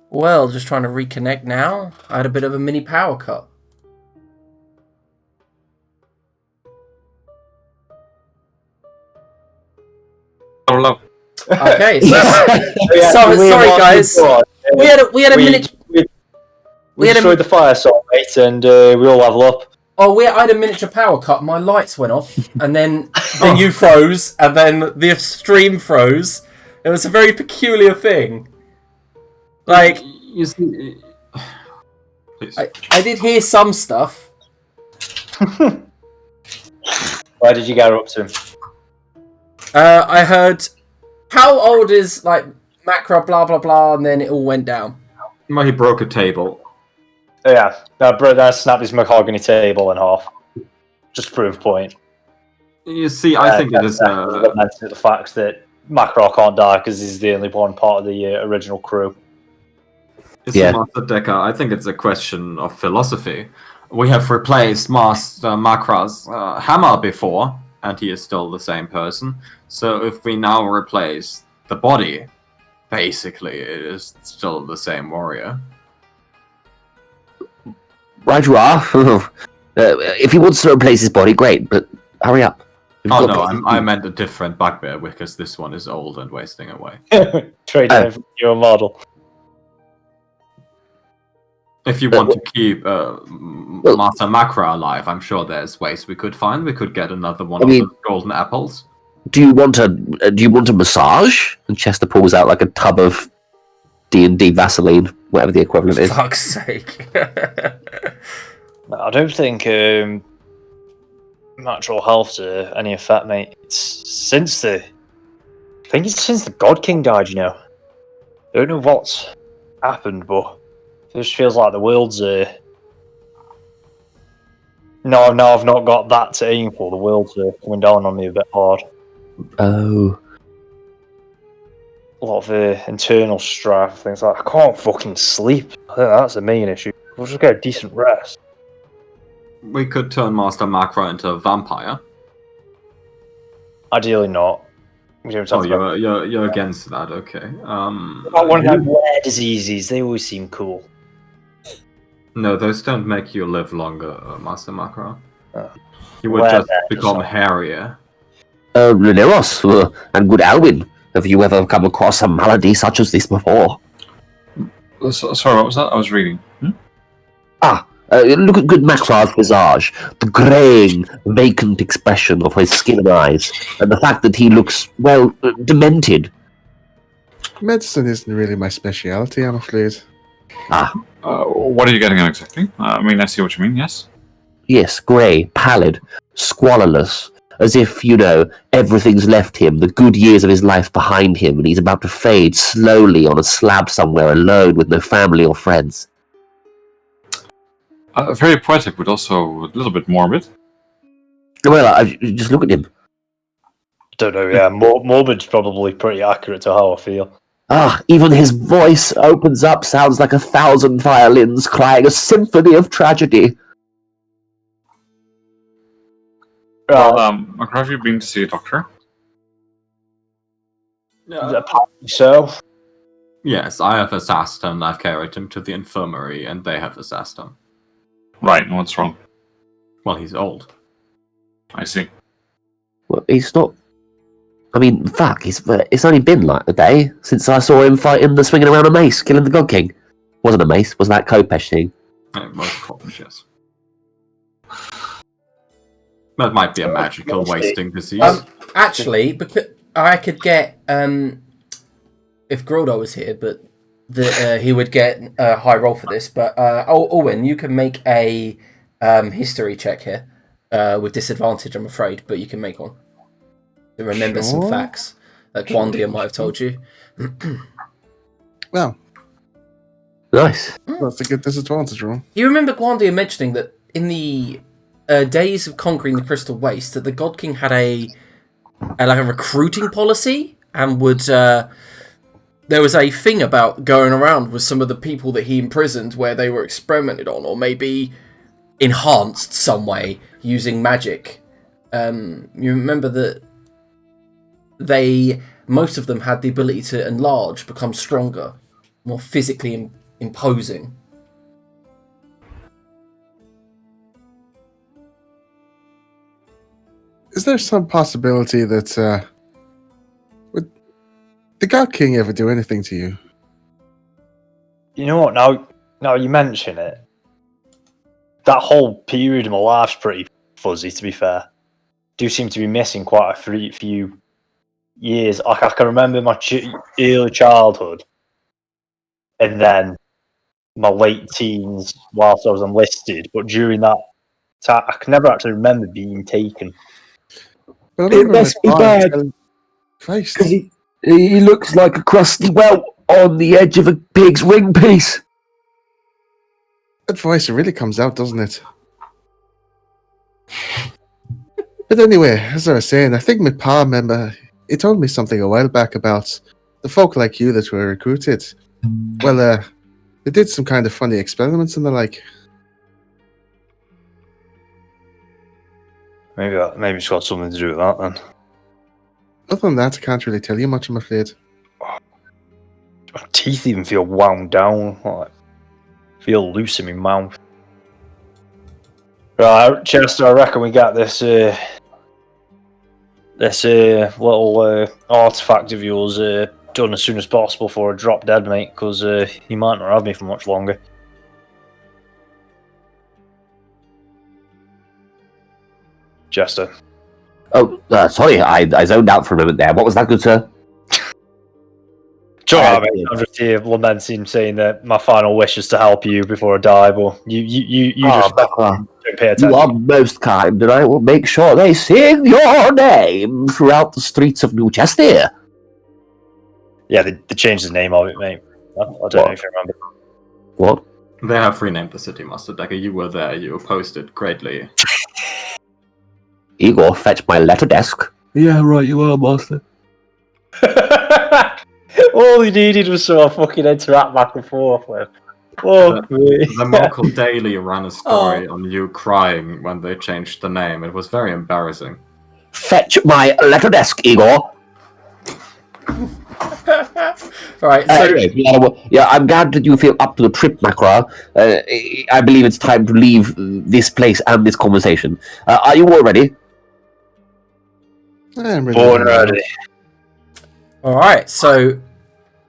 Well, just trying to reconnect now. I had a bit of a mini power cut. Hello. Okay, sorry guys. We had a minute. We destroyed the fire sword, mate, and we all level up. Oh, I had a miniature power cut. My lights went off, and then you froze, and then the stream froze. It was a very peculiar thing. Like, you see, please. I did hear some stuff. Where did you get up to? I heard, how old is like macro blah blah blah, and then it all went down. Well, he broke a table. Oh, yeah, that snapped his mahogany table in half. Just to prove a point. You see, I think it is. The fact that Macro can't die because he's the only one part of the original crew. Master Decker, I think it's a question of philosophy. We have replaced Master Macra's hammer before, and he is still the same person. So if we now replace the body, basically it is still the same warrior. Right you are. If he wants to replace his body, great, but hurry up. Oh no, I meant a different bugbear because this one is old and wasting away. Trade it for your model. If you want to keep Master Macra alive, I'm sure there's ways we could find. We could get another one of the golden apples. Do you want a massage? And Chester pulls out like a tub of D&D Vaseline, whatever the equivalent is. Fuck's sake. I don't think natural health's any effect, mate. I think it's since the God King died, you know. I don't know what's happened, but it just feels like the world's No, I've not got that to aim for. The world's coming down on me a bit hard. Oh. A lot of internal strife, things like I can't fucking sleep. I think that's the main issue. We'll just get a decent rest. We could turn Master Macra into a vampire. Ideally not. You're against that, okay. One of them rare diseases, they always seem cool. No, those don't make you live longer, Master Macra. You would Rare just become hairier. Rhaenyros, and good Alwyn, have you ever come across a malady such as this before? Sorry, what was that? I was reading. Look at good Macra's visage, the greying, vacant expression of his skin and eyes, and the fact that he looks, well, demented. Medicine isn't really my speciality, I'm afraid. What are you getting at exactly? I mean, I see what you mean, yes? Yes, grey, pallid, squalorless, as if, everything's left him, the good years of his life behind him, and he's about to fade slowly on a slab somewhere alone with no family or friends. Very poetic, but also a little bit morbid. Well, just look at him. Don't know, yeah. Morbid's probably pretty accurate to how I feel. Even his voice opens up, sounds like 1,000 violins crying a symphony of tragedy. Macra, have you been to see a doctor? So? Yes, I have assessed him. I've carried him to the infirmary, and they have assessed him. Right, and what's wrong? Well, he's old. I see. Well, he's not... I mean, fuck, it's only been like a day since I saw him fighting the swinging around a mace, killing the God King. Wasn't a mace, was that Kopesh thing? It was Kopesh, yes. That might be a magical wasting disease. Actually, because I could get if Grildo was here, but he would get a high roll for this. But Owen, you can make a history check here with disadvantage, I'm afraid, but you can make one to remember some facts that Gwandia might have told you. Well, nice. That's a good disadvantage roll. You remember Gwandia mentioning that in the days of conquering the Crystal Waste, that the God King had a recruiting policy, and would there was a thing about going around with some of the people that he imprisoned where they were experimented on, or maybe enhanced some way using magic. You remember that most of them had the ability to enlarge, become stronger, more physically imposing. Is there some possibility that would the God King ever do anything to you? You know what? Now you mention it, that whole period of my life's pretty fuzzy. To be fair, do seem to be missing quite a few years. Like I can remember my early childhood, and then my late teens whilst I was enlisted. But during that time, I can never actually remember being taken. But I It remember must be my bad. Christ. Because he looks like a crusty welt on the edge of a pig's ring piece. That voice really comes out, doesn't it? But anyway, as I was saying, I think my pa member, he told me something a while back about the folk like you that were recruited. Well, they did some kind of funny experiments and the like. Maybe it's got something to do with that then. Other than that, I can't really tell you much, I'm afraid. My teeth even feel wound down. Like, feel loose in my mouth. Right, Chester, I reckon we got this little artifact of yours done as soon as possible for a drop dead, mate, because you might not have me for much longer. Chester. Oh, sorry, I zoned out for a moment there. What was that, good sir? Sure, I mean, I'm just here lamenting, saying that my final wish is to help you before I die, but you just Becca, don't pay attention. you are most kind, and I will make sure they sing your name throughout the streets of New Chester. Yeah, they changed the name of it, mate. I don't know if you remember. What? They have renamed the city, Master Decker. You were there. You opposed it greatly. Igor, fetch my letter desk. Yeah, right, you are, master. All he needed was someone fucking interact back and forth with. Oh, The Mokhul Daily ran a story on you crying when they changed the name. It was very embarrassing. Fetch my letter desk, Igor. Right, so Anyway, yeah, I'm glad that you feel up to the trip, Macra. I believe it's time to leave this place and this conversation. Are you all ready? I'm really born ready. all right, so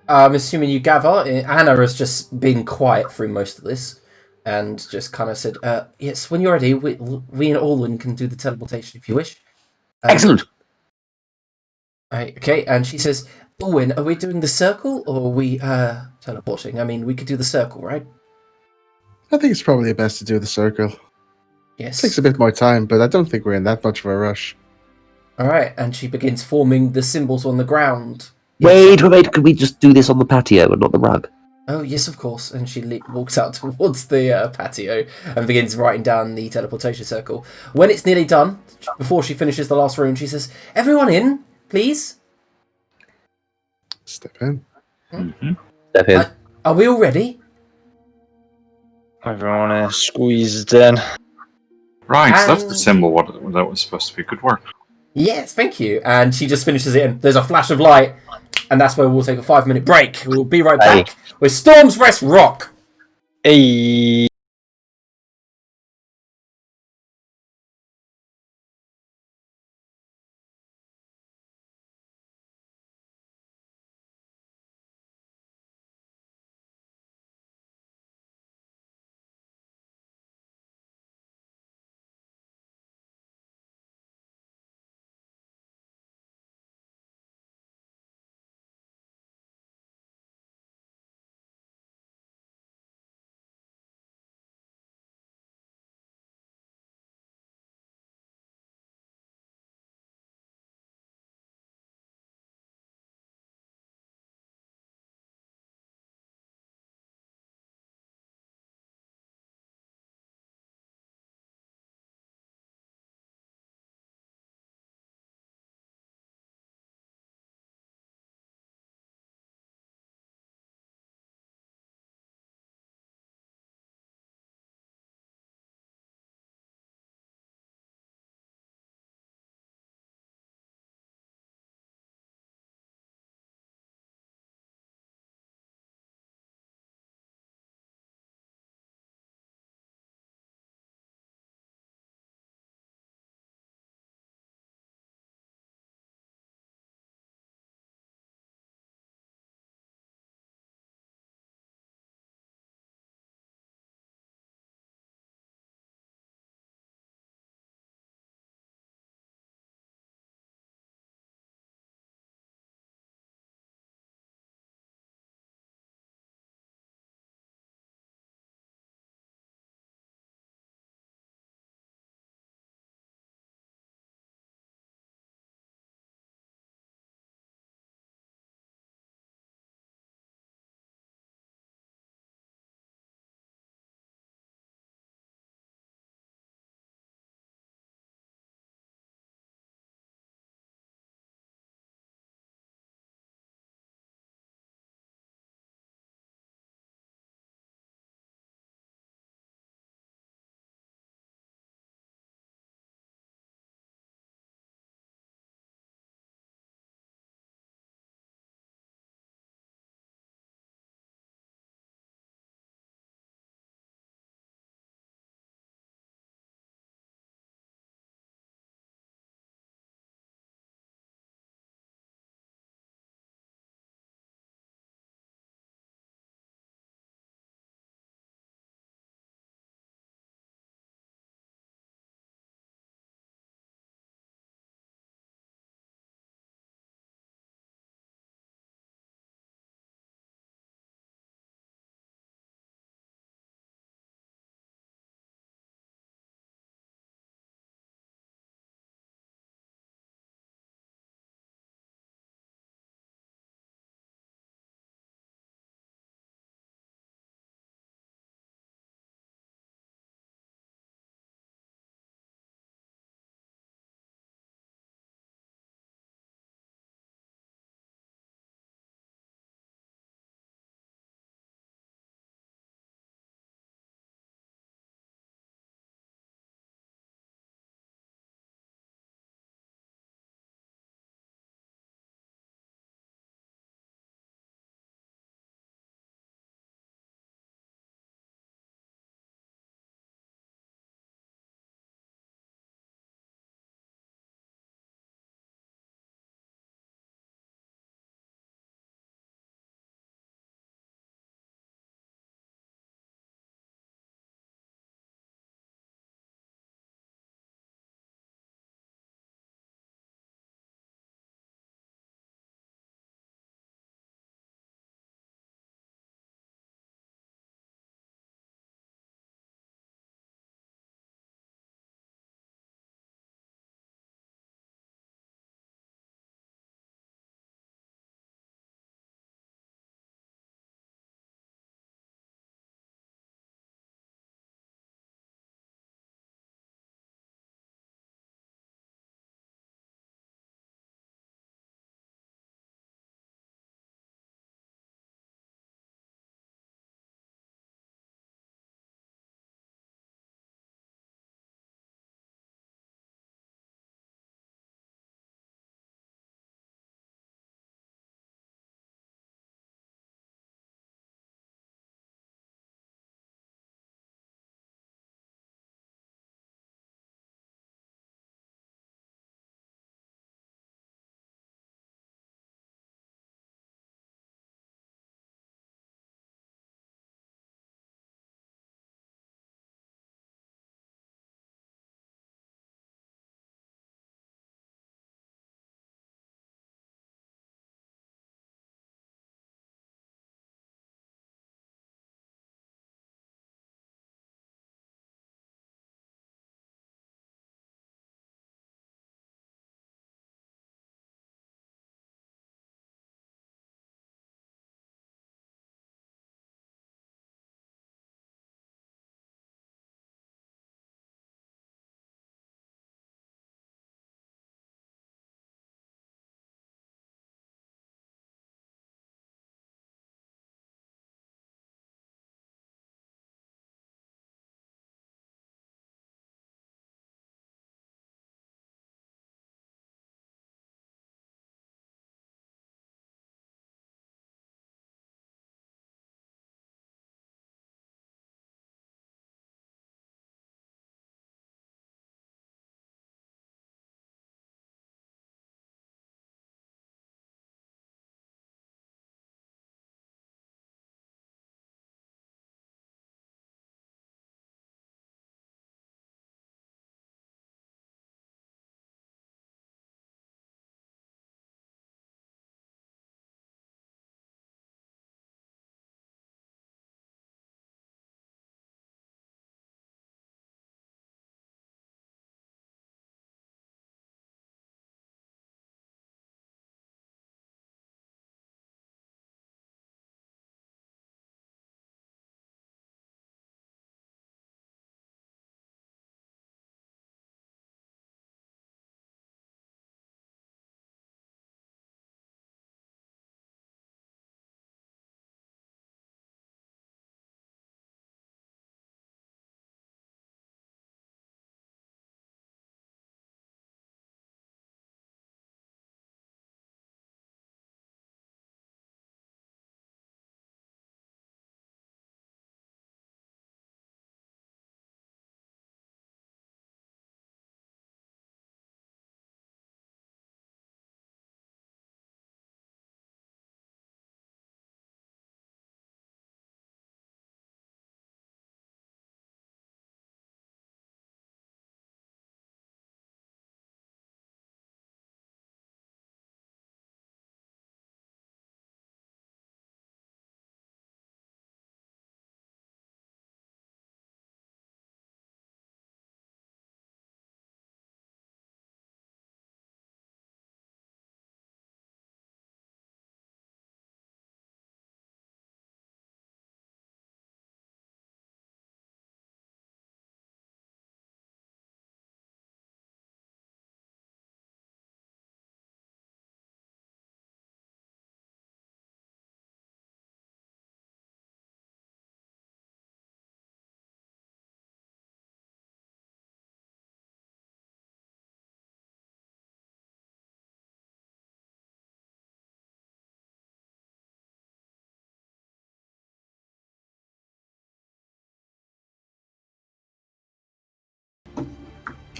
I'm assuming you gather. Anna has just been quiet through most of this, and just kind of said, "Yes, when you're ready, we and Alwyn can do the teleportation if you wish." Excellent. Right, okay, and she says, "Alwyn, are we doing the circle or are we teleporting? I mean, we could do the circle, right?" I think it's probably best to do the circle. Yes. Takes a bit more time, but I don't think we're in that much of a rush. All right, and she begins forming the symbols on the ground. Wait, could we just do this on the patio and not the rug? Oh, yes, of course. And she walks out towards the patio and begins writing down the teleportation circle. When it's nearly done, before she finishes the last rune, she says, "Everyone in, please." Step in. Step in. Are we all ready? Everyone is squeezed in. Right, so that's the And- symbol what that was supposed to be. Good work. Yes, thank you. And she just finishes it in. There's a flash of light, and that's where we'll take a 5-minute break. We'll be right back with Storm's Rest Rock. Hey.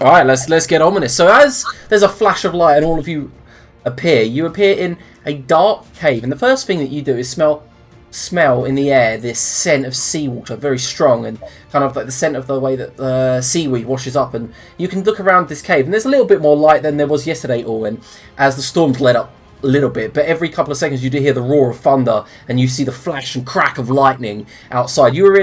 All right, let's get on with this. So as there's a flash of light and all of you appear, in a dark cave, and the first thing that you do is smell in the air this scent of seawater, very strong, and kind of like the scent of the way that the seaweed washes up. And you can look around this cave, and there's a little bit more light than there was yesterday, Orwin, as the storms let up a little bit. But every couple of seconds you do hear the roar of thunder, and you see the flash and crack of lightning outside. You are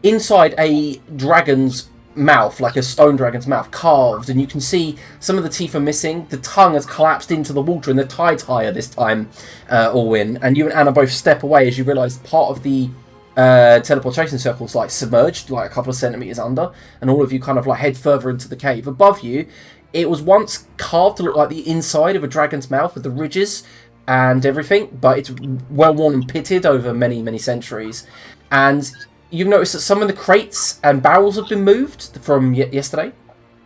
inside a dragon's mouth, like a stone dragon's mouth, carved, and you can see some of the teeth are missing. The tongue has collapsed into the water, and the tide's higher this time, Orwin. And you and Anna both step away as you realise part of the teleportation circle's like submerged, like a couple of centimetres under, and all of you kind of like head further into the cave. Above you, it was once carved to look like the inside of a dragon's mouth with the ridges and everything, but it's well worn and pitted over many, many centuries. And you've noticed that some of the crates and barrels have been moved from yesterday.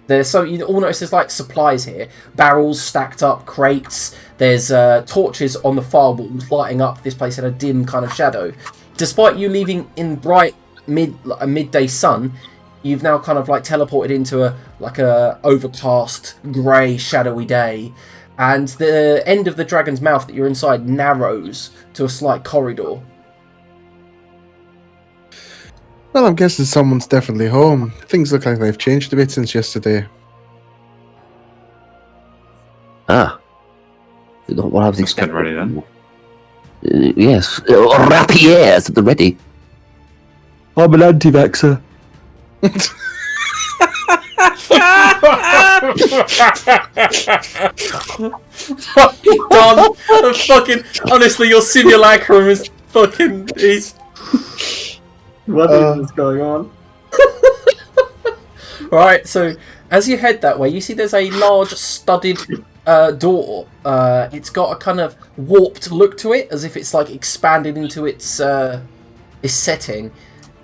You all notice there's like supplies here, barrels stacked up, crates. There's torches on the far walls lighting up this place in a dim kind of shadow. Despite you leaving in bright midday sun, you've now kind of like teleported into a overcast, grey, shadowy day, and the end of the dragon's mouth that you're inside narrows to a slight corridor. Well, I'm guessing someone's definitely home. Things look like they've changed a bit since yesterday. Ah. Not what I was Let's get expecting. ready then. Yes. Rapier's at the ready. I'm an anti-vaxxer. Fucking done. Fucking honestly, your simulacrum is fucking. What is going on? Right, so as you head that way, you see there's a large studded door. It's got a kind of warped look to it, as if it's like expanded into its setting.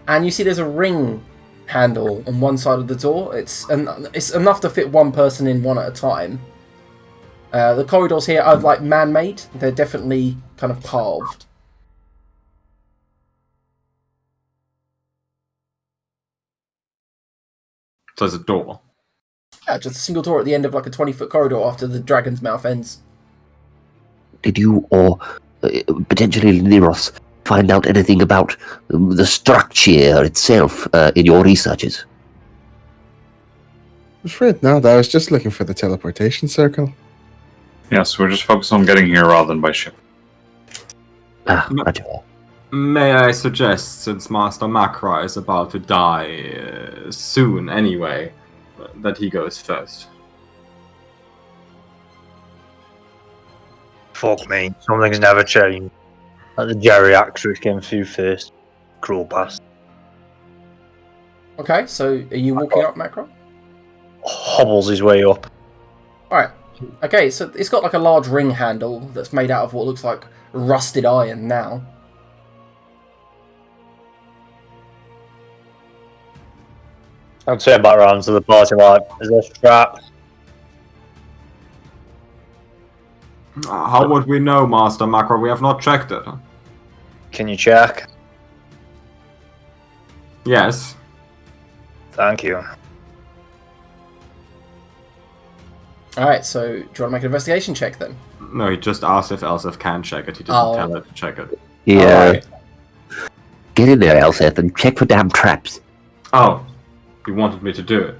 And you see there's a ring handle on one side of the door. It's enough to fit one person in one at a time. The corridors here are like man-made. They're definitely kind of carved. So there's a door. Yeah, just a single door at the end of like a 20-foot corridor after the dragon's mouth ends. Did you or potentially Niros find out anything about the structure itself in your researches? I'm afraid not. I was just looking for the teleportation circle. Yes, we're just focused on getting here rather than by ship. Ah, roger. May I suggest, since Master Makra is about to die soon anyway, that he goes first? Fuck me, something's never changed. Like the geriatric came through first. Crawl past. Okay, so are you walking up, Macron? Hobbles his way up. Alright. Okay, so it's got like a large ring handle that's made out of what looks like rusted iron now. I'd say back around to the party like, is there straps? How would we know, Master Makra? We have not checked it. Can you check? Yes. Thank you. Alright, so do you want to make an investigation check then? No, he just asked if Elsif can check it. He didn't Oh. tell her to check it. Yeah. Alright. Get in there, Elseth, and check for damn traps. Oh, he wanted me to do it.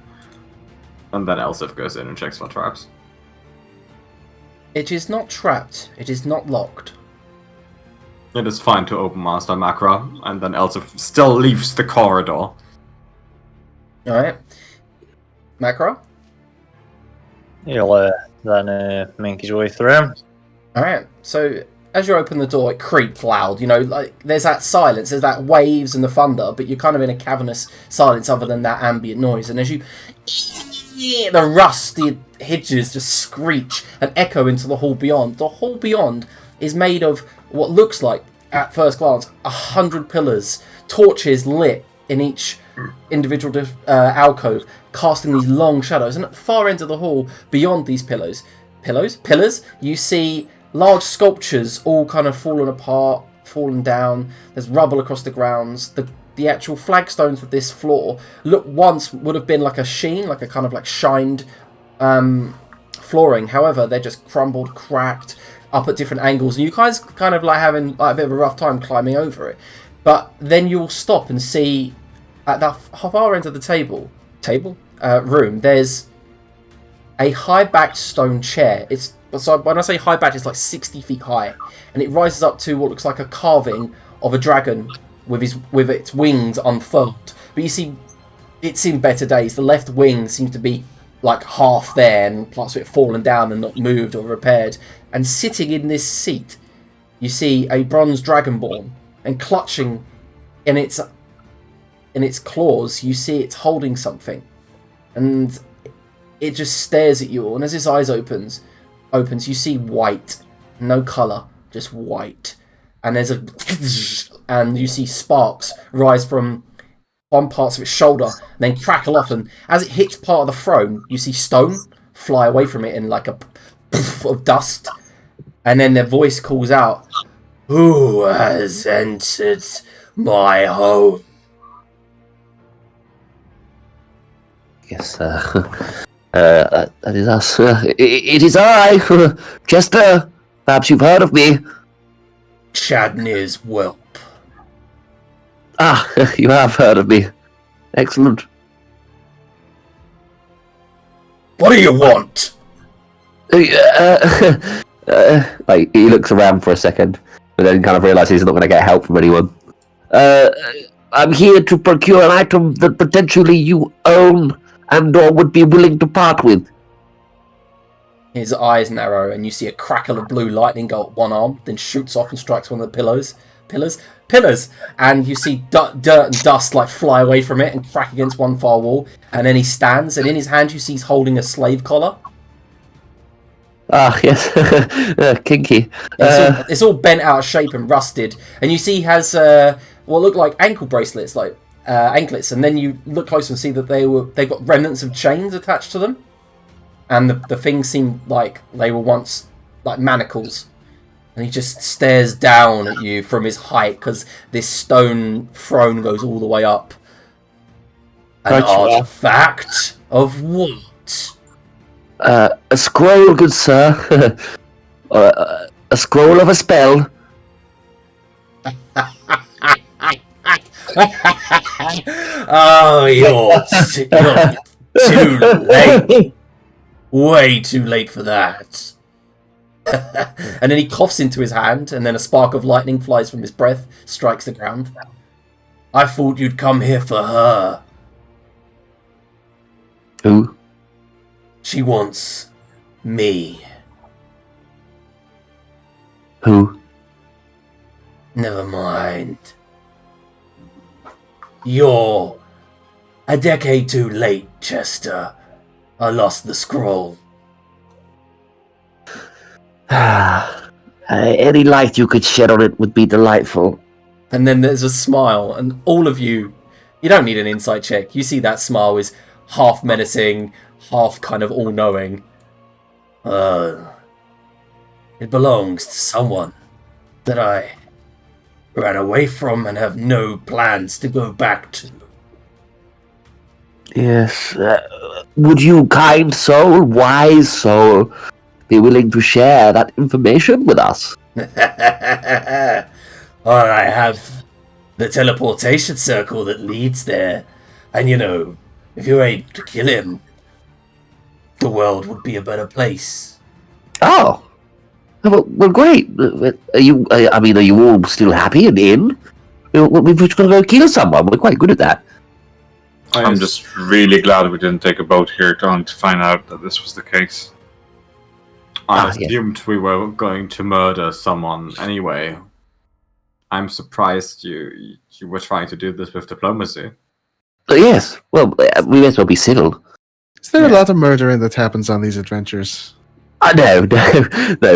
And then Elsif goes in and checks for traps. It is not trapped. It is not locked. It is fine to open Master Makra, and then Elsif still leaves the corridor. Alright. Macro? He'll then make his way through. Alright, so as you open the door, it creaks loud. You know, like there's that silence, there's that waves and the thunder, but you're kind of in a cavernous silence other than that ambient noise. And as you... the rusty hinges just screech and echo into the hall beyond. The hall beyond is made of what looks like, at first glance, 100 pillars, torches lit in each individual alcove, casting these long shadows. And at the far end of the hall, beyond these pillars, you see large sculptures all kind of fallen apart, fallen down. There's rubble across the grounds. The actual flagstones of this floor once would have been like a sheen, like a kind of like shined flooring. However, they're just crumbled, cracked, up at different angles, and you guys kind of like having like a bit of a rough time climbing over it. But then you'll stop and see at that far end of the room, there's a high-backed stone chair. So when I say high-backed, it's like 60 feet high, and it rises up to what looks like a carving of a dragon with its wings unfurled. But you see, it's in better days. The left wing seems to be like half there, and plus it fallen down and not moved or repaired. And sitting in this seat, you see a bronze dragonborn, and clutching in its claws, you see it's holding something, and it just stares at you all. And as its eyes opens, you see white, no color, just white. And there's and you see sparks rise from one part of its shoulder, and then crackle off. And as it hits part of the throne, you see stone fly away from it in like a poof of dust. And then their voice calls out, "Who has entered my home?" Yes, that is us. It is I, Chester. Perhaps you've heard of me. Chadnir's whelp. Ah, you have heard of me. Excellent. What do you want? Like, he looks around for a second, but then kind of realizes he's not going to get help from anyone. I'm here to procure an item that potentially you own and or would be willing to part with. His eyes narrow, and you see a crackle of blue lightning go up one arm, then shoots off and strikes one of the pillars, and you see dirt and dust like fly away from it and crack against one far wall, and then he stands, and in his hand you see he's holding a slave collar. Ah, yes. Kinky. It's all bent out of shape and rusted, and you see he has what look like ankle bracelets, like anklets, and then you look closer and see that they got remnants of chains attached to them, and the things seem like they were once like manacles. And he just stares down at you from his height, because this stone throne goes all the way up. An artifact of what? A scroll, good sir. A scroll of a spell. Oh, you're too late. Way too late for that. And then he coughs into his hand, and then a spark of lightning flies from his breath, strikes the ground. I thought you'd come here for her. Who? She wants me. Who? Never mind. You're a decade too late, Chester. I lost the scroll. Any light you could shed on it would be delightful. And then there's a smile, and all of you don't need an insight check. You see that smile is half menacing, half kind of all-knowing. It belongs to someone that I ran away from and have no plans to go back to. Yes. Would you, kind soul, wise soul, be willing to share that information with us? I have the teleportation circle that leads there. And if you're able to kill him, the world would be a better place. Oh. Well, great. Are you all still happy and in? We've just got to go kill someone. We're quite good at that. I'm just really glad we didn't take a boat here to find out that this was the case. I assumed we were going to murder someone anyway. I'm surprised you were trying to do this with diplomacy. Yes. Well, we may as well be civil. Is there a lot of murdering that happens on these adventures? No,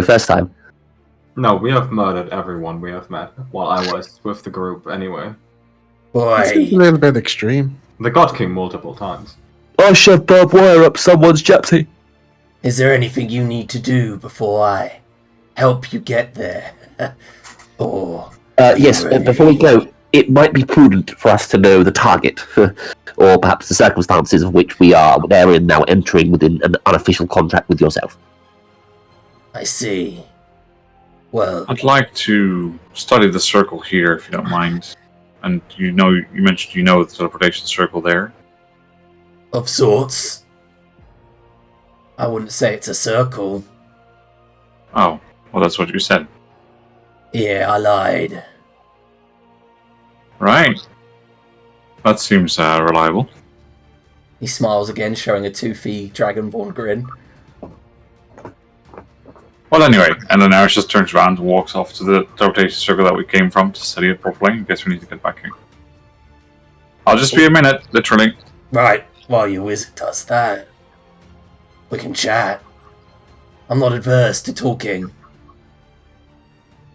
first time. No, we have murdered everyone we have met while I was with the group anyway. It seems a little bit extreme. The God King multiple times. I shoved barbed wire up someone's gypsy. Is there anything you need to do before I help you get there? Or Yes, before we go, it might be prudent for us to know the target, or perhaps the circumstances of which we are therein now entering within an unofficial contract with yourself. I see. Well, I'd like to study the circle here, if you don't mind. And you mentioned you know the teleportation circle there. of sorts. I wouldn't say it's a circle. Oh, well, that's what you said. Yeah, I lied. Right. That seems reliable. He smiles again, showing a toothy dragonborn grin. Well, anyway, and then Aris just turns around and walks off to the teleportation circle that we came from to study it properly. I guess we need to get back here. I'll just be a minute, literally. Right, while your wizard does that, we can chat. I'm not adverse to talking.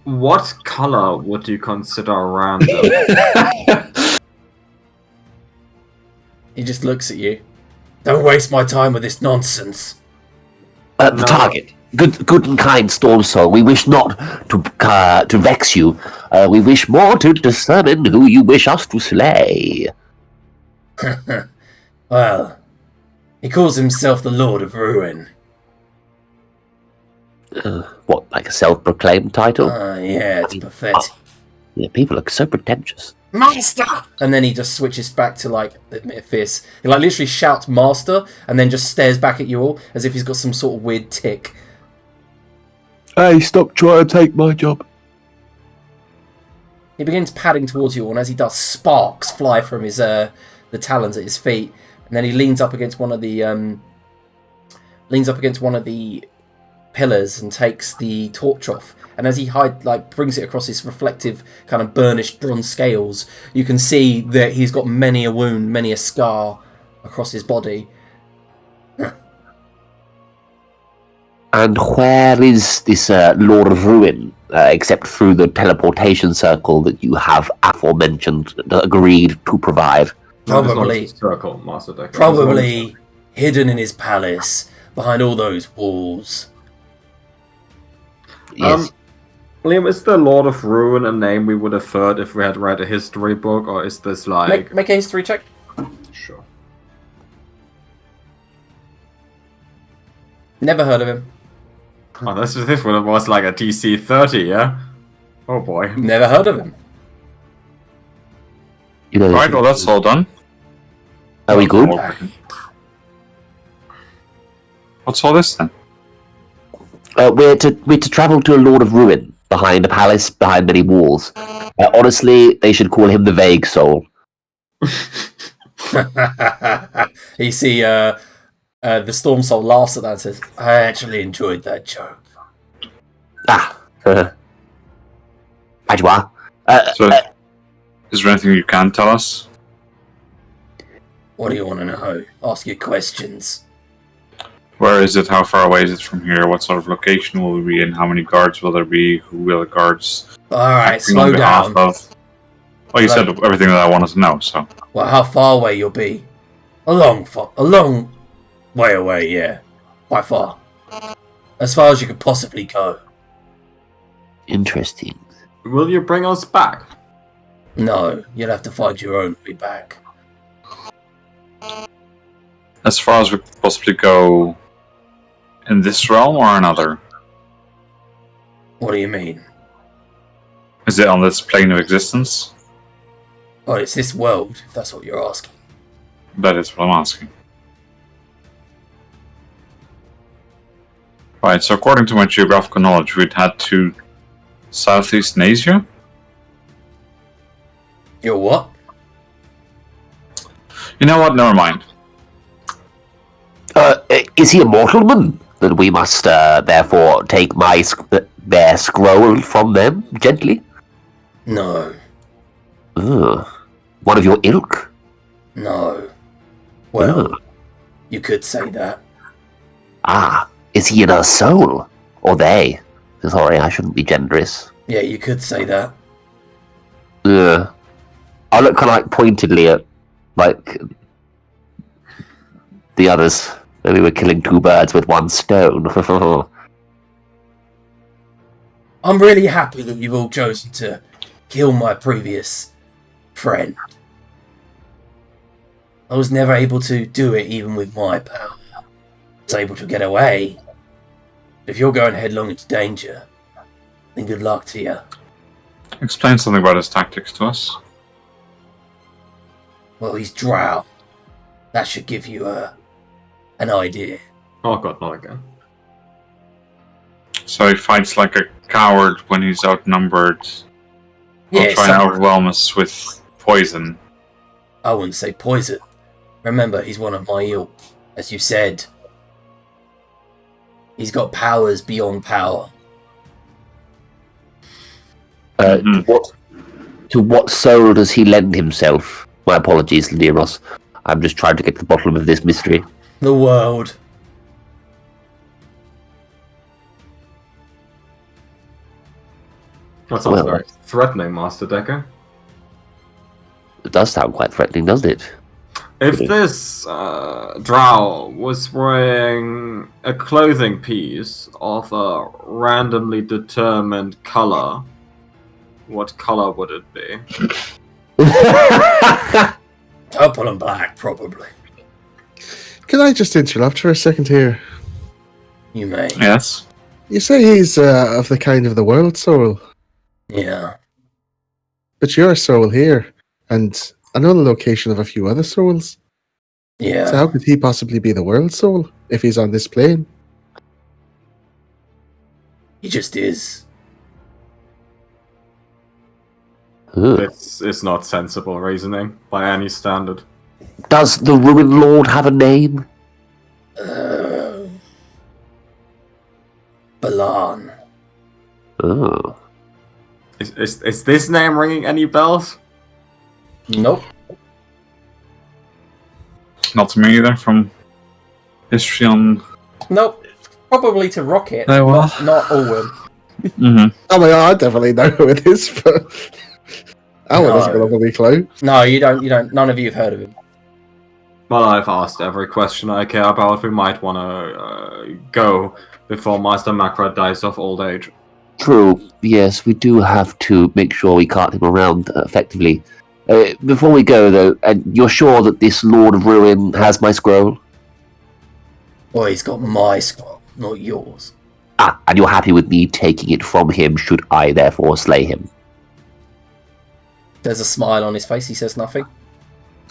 What color would you consider random? He just looks at you. Don't waste my time with this nonsense. The target. Good and kind Storm Soul. We wish not to vex you. We wish more to discern who you wish us to slay. Well, he calls himself the Lord of Ruin. What, like a self-proclaimed title? Yeah, it's pathetic. Yeah, people are so pretentious. Master! And then he just switches back to, like, a fierce... He, like, literally shouts Master, and then just stares back at you all, as if he's got some sort of weird tick. Hey, stop trying to take my job. He begins padding towards you all, and as he does, sparks fly from his, the talons at his feet, and then he leans up against one of the, pillars and takes the torch off. And as he brings it across his reflective, kind of burnished bronze scales, you can see that he's got many a wound, many a scar across his body. And where is this Lord of Ruin, except through the teleportation circle that you have aforementioned agreed to provide? Probably circle, Master Decker. Probably hidden in his palace, behind all those walls. Yes. Liam, is the Lord of Ruin a name we would have heard if we had read a history book, or is this like... Make a history check. Sure. Never heard of him. Oh, this one was like a TC 30, yeah? Oh boy. Never heard of him. You know, Right, well, that's all done. are we good? What's all this then? We're to travel to a Lord of Ruin, behind a palace, behind many walls. Honestly, they should call him the Vague Soul. You see, the Storm Soul laughs at that and says, I actually enjoyed that joke. Pajwa. So, is there anything you can tell us? What do you want to know? Ask your questions. Where is it? How far away is it from here? What sort of location will we be in? How many guards will there be? Who will the guards Alright, acting on slow behalf down. of? Well, you said everything that I wanted to know, so... Well, how far away you'll be? A long way away, yeah. Quite far. As far as you could possibly go. Interesting. Will you bring us back? No, you'll have to find your own way back. As far as we could possibly go in this realm or another? What do you mean? Is it on this plane of existence? Oh, it's this world, if that's what you're asking. That is what I'm asking. Right, so according to my geographical knowledge, we'd head to Southeast Asia? You're what? You know what? Never mind. Is he a mortalman? That we must, therefore, take their scroll from them, gently? No. One of your ilk? No. Well, you could say that. Is he in a soul? Or they? Sorry, I shouldn't be genderless. Yeah, you could say that. I look kind of like pointedly at, like, the others. Maybe we're killing two birds with one stone. I'm really happy that you've all chosen to kill my previous friend. I was never able to do it even with my power. I was able to get away. If you're going headlong into danger, then good luck to you. Explain something about his tactics to us. Well, he's drow. That should give you an idea. Oh god, not again. So he fights like a coward when he's outnumbered. Yeah, He'll try and overwhelm us with poison. I wouldn't say poison. Remember, he's one of my ilk. As you said, he's got powers beyond power. To what soul does he lend himself? My apologies, Lydiros. I'm just trying to get to the bottom of this mystery. The world. That sounds Well, very threatening, Master Decker. It does sound quite threatening, doesn't it? If this drow was wearing a clothing piece of a randomly determined color, what color would it be? Purple and black, probably. Can I just interrupt for a second here? You may. Yes. You say he's of the kind of the world soul, Yeah. but you're a soul here, and I know the location of a few other souls. Yeah. So how could he possibly be the world soul if he's on this plane? He just is. Ugh. This is not sensible reasoning by any standard. Does the Ruin Lord have a name? Balan. Oh. Is this name ringing any bells? Nope. Not to me either, from history on... Nope. Probably to Rocket. Oh, well. Not Orwin. Mm-hmm. Oh my god, I definitely know who it is, but I wasn't No. going to bloody clue. No, you don't. None of you have heard of him. Well, I've asked every question I care about. We might want to go before Master Makra dies of old age. True. Yes, we do have to make sure we cart him around effectively. Before we go, though, and you're sure that this Lord of Ruin has my scroll? Well, he's got my scroll, not yours. Ah, and you're happy with me taking it from him should I therefore slay him? There's a smile on his face. He says nothing.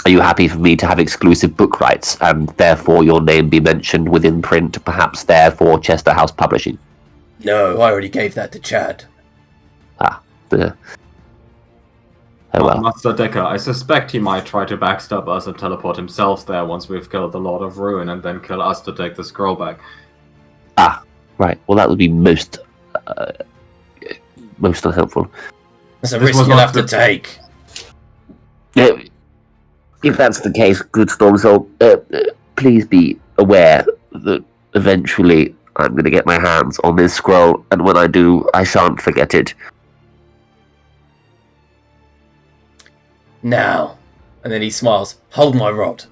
Are you happy for me to have exclusive book rights, and therefore your name be mentioned within print, perhaps therefore Chester House Publishing? No, I already gave that to Chad. Oh well. Master Decker, I suspect he might try to backstab us and teleport himself there once we've killed the Lord of Ruin and then kill us to take the scroll back. Ah, right. Well, that would be most unhelpful. That's a This risk was you'll not have to the- take. If that's the case, good Stormsoul, please be aware that eventually I'm going to get my hands on this scroll, and when I do, I shan't forget it. Now. And then he smiles. Hold my rod.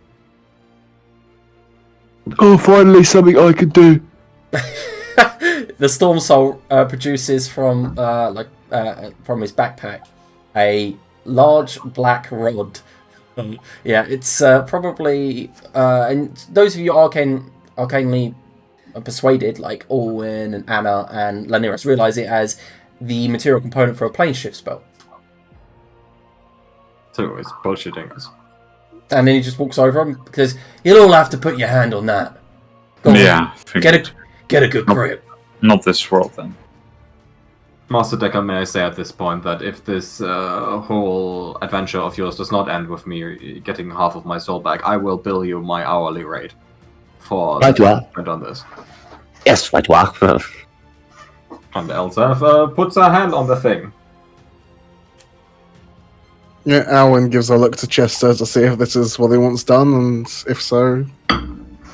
Oh, finally something I can do. The Storm Soul produces from from his backpack a large black rod. Yeah, it's probably and those of you arcanely persuaded, like Orwin and Anna and Laniris, realize it as the material component for a plane shift spell. So it's bullshitting us. And then he just walks over him because you'll all have to put your hand on that. Go on, Yeah, figured. get a good grip. Not this world, then. Master Decker, may I say at this point that if this whole adventure of yours does not end with me getting half of my soul back, I will bill you my hourly rate for Right you are. spent on this. Yes, right you are. And Elsa puts her hand on the thing. Yeah, Alwyn gives a look to Chester to see if this is what he wants done, and if so,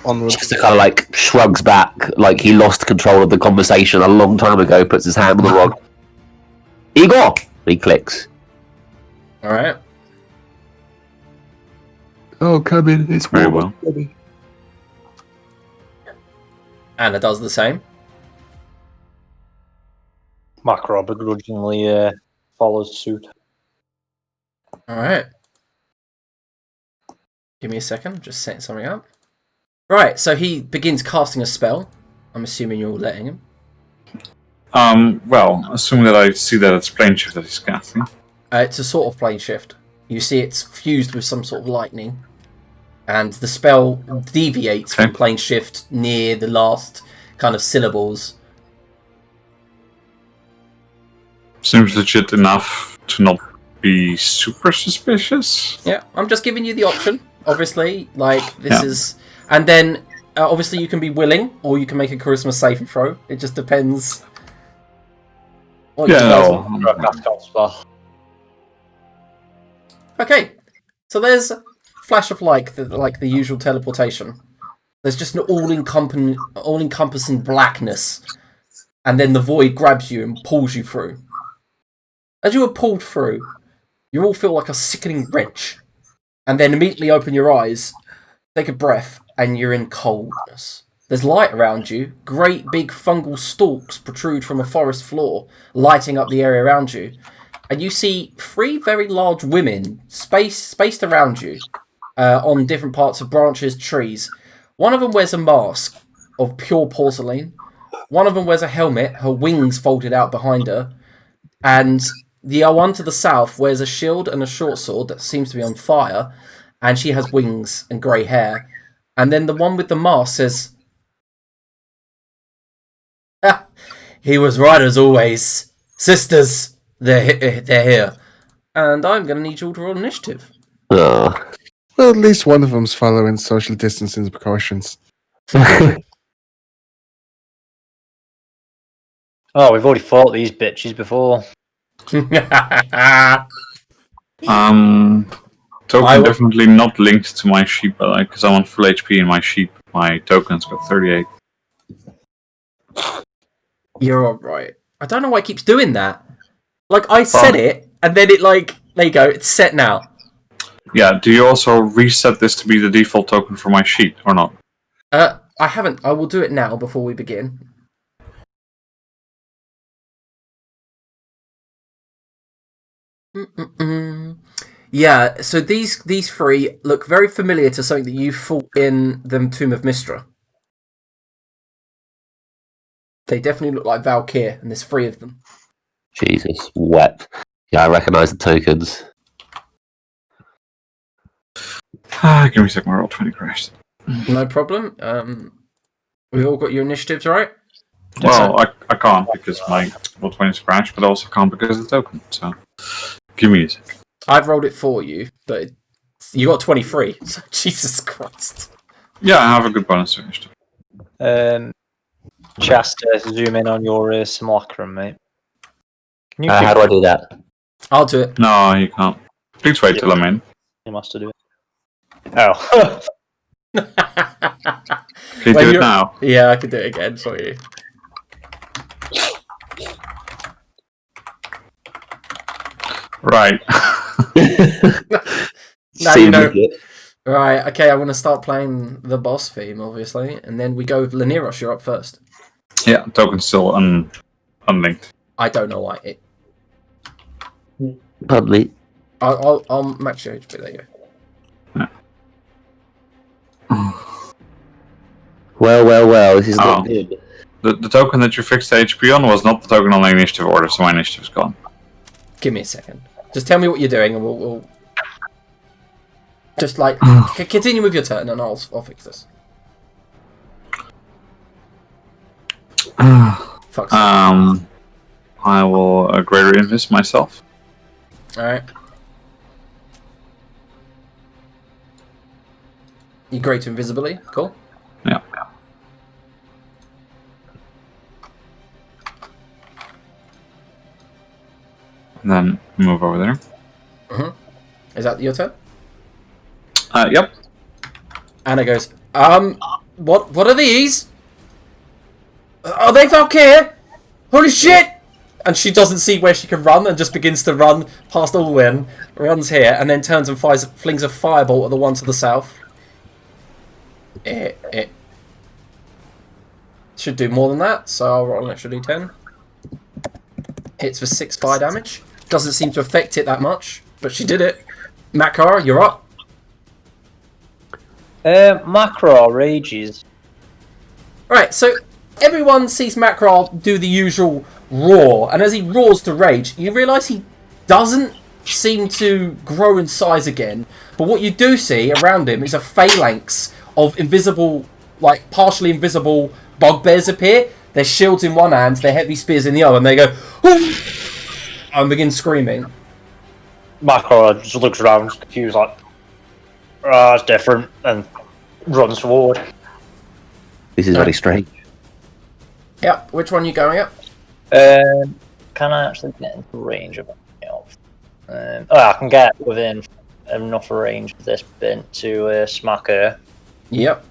onwards. Chester kind of like shrugs back, like he lost control of the conversation a long time ago, puts his hand on the rod. Igor! He clicks. Alright. Oh, come in. It's Very warm. well. Anna does the same. Makra begrudgingly follows suit. Alright. Give me a second, I'm just setting something up. Right, so he begins casting a spell. I'm assuming you're letting him. Well, assuming that I see that it's plane shift that he's casting. It's a sort of plane shift. You see it's fused with some sort of lightning. And the spell deviates from plane shift near the last kind of syllables. Seems legit enough to not be super suspicious. Yeah, I'm just giving you the option, obviously. Like, this is... And then, obviously, you can be willing, or you can make a charisma saving throw. It just depends. What you guys want. Okay, so there's a flash of light, like the usual teleportation. There's just an all-encompassing blackness, and then the void grabs you and pulls you through. As you are pulled through, you all feel like a sickening wrench, and then immediately open your eyes, take a breath, and you're in coldness. There's light around you. Great big fungal stalks protrude from a forest floor, lighting up the area around you. And you see 3 very large women spaced around you on different parts of branches, trees. One of them wears a mask of pure porcelain. One of them wears a helmet, her wings folded out behind her. And the one to the south wears a shield and a short sword that seems to be on fire. And she has wings and grey hair. And then the one with the mask says, "He was right as always. Sisters, they're here. And I'm going to need you all to roll initiative." Well, at least one of them's following social distancing precautions. Oh, we've already fought these bitches before. Token definitely not linked to my sheep, because I'm on full HP in my sheep. My token's got 38. You're alright. I don't know why it keeps doing that. Like, I said it, and then it, like, there you go, it's set now. Yeah, do you also reset this to be the default token for my sheet, or not? I haven't. I will do it now before we begin. Yeah, so these 3 look very familiar to something that you fought in the Tomb of Mystra. They definitely look like Valkyr, and there's 3 of them. Jesus, wet. Yeah, I recognise the tokens. Give me a second, my roll 20 crashed. No problem. We've all got your initiatives, right? Well, I can't because my roll 20 is crashed, but I also can't because of the token, so... Give me a second. I've rolled it for you, but you got 23. So, Jesus Christ. Yeah, I have a good bonus to initiative. Chester, zoom in on your simulacrum, mate. Can you How do I do that? I'll do it. No, you can't. Please wait till I'm in. You must do it. Oh. Can you do it now? Yeah, I can do it again for you. Right. Now you know. Right, okay, I'm going to start playing the boss theme, obviously, and then we go with Laniros, you're up first. Yeah, token's still unlinked. I don't know why. Probably. I'll match your HP, there you go. Yeah. Well, this is not good. The token that you fixed the HP on was not the token on the initiative order, so my initiative's gone. Give me a second. Just tell me what you're doing, and we'll just like continue with your turn, and I'll fix this. Fuck. I will greater invis myself. All right. You greater invisibility. Cool. Yeah. And then move over there. Is that your turn? Yep. Anna goes, what are these? Are they Valkyr? Holy shit! And she doesn't see where she can run and just begins to run past Alwyn, runs here, and then turns and flings a firebolt at the one to the south. It should do more than that, so I'll roll an extra d10. Hits for 6 fire damage. Doesn't seem to affect it that much, but she did it. Makar, you're up. Macro rages. Right, so everyone sees Makar do the usual roar, and as he roars to rage, you realise he doesn't seem to grow in size again. But what you do see around him is a phalanx of invisible, like partially invisible bugbears appear. Their shields in one hand, their heavy spears in the other, and they go and begin screaming. Macro just looks around, confused, like, it's different, and runs forward. This is very strange. Yep, which one are you going at? Can I actually get into range of anything else? I can get within enough range of this bit to smack her. Yep.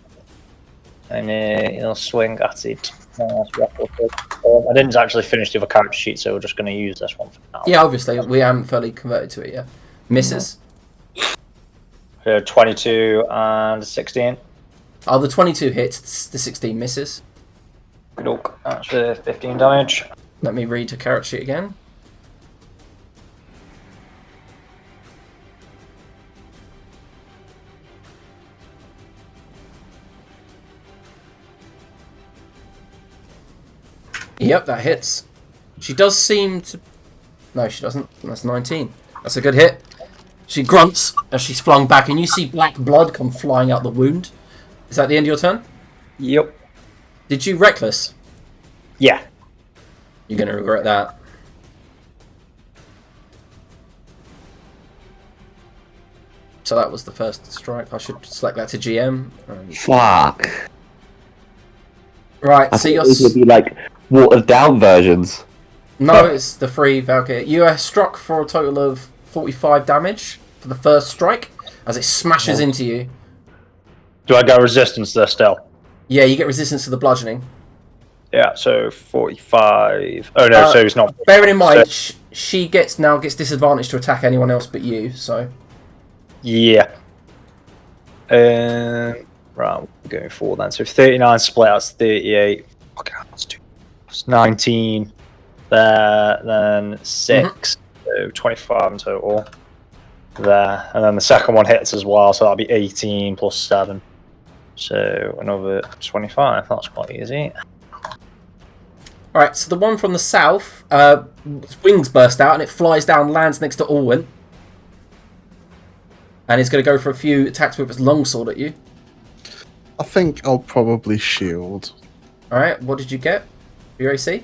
And he'll swing at it. I didn't actually finish the other character sheet, so we're just going to use this one for now. Yeah, obviously, we haven't fully converted to it yet. Misses. 22 and 16. Oh, the 22 hits, the 16 misses. Look, that's 15 damage. Let me read the character sheet again. Yep, that hits. She does seem to... No, she doesn't. That's 19. That's a good hit. She grunts as she's flung back, and you see black blood come flying out the wound. Is that the end of your turn? Yep. Did you reckless? Yeah. You're going to regret that. So that was the first strike. I should select that to GM. Fuck. Right, I so thought you're... these would be like watered down versions. No, it's the free Valkyrie. You are struck for a total of 45 damage for the first strike as it smashes into you. Do I get resistance there still? Yeah, you get resistance to the bludgeoning. Yeah, so 45. Oh no, so it's not. Bearing in mind, she gets disadvantage to attack anyone else but you, so... Yeah. Right, we're going forward then. So 39 split, that's 38. Okay, that's 2. It's 19 there, then 6. So 25 in total. There. And then the second one hits as well, so that'll be 18 plus 7. So another 25. That's quite easy. Alright, so the one from the south, wings burst out and it flies down, lands next to Orwin. And it's going to go for a few attacks with its longsword at you. I think I'll probably shield. Alright, what did you get? Your AC?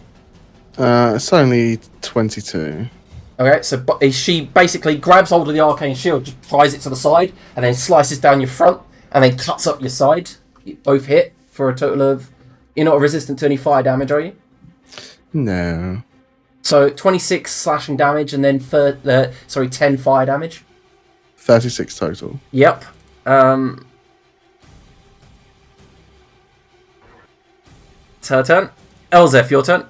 It's only 22. Okay, so she basically grabs hold of the arcane shield, just flies it to the side, and then slices down your front, and then cuts up your side. You both hit for a total of... You're not resistant to any fire damage, are you? No. So 26 slashing damage, and then 10 fire damage. 36 total. Yep. It's her turn. Elzef, your turn.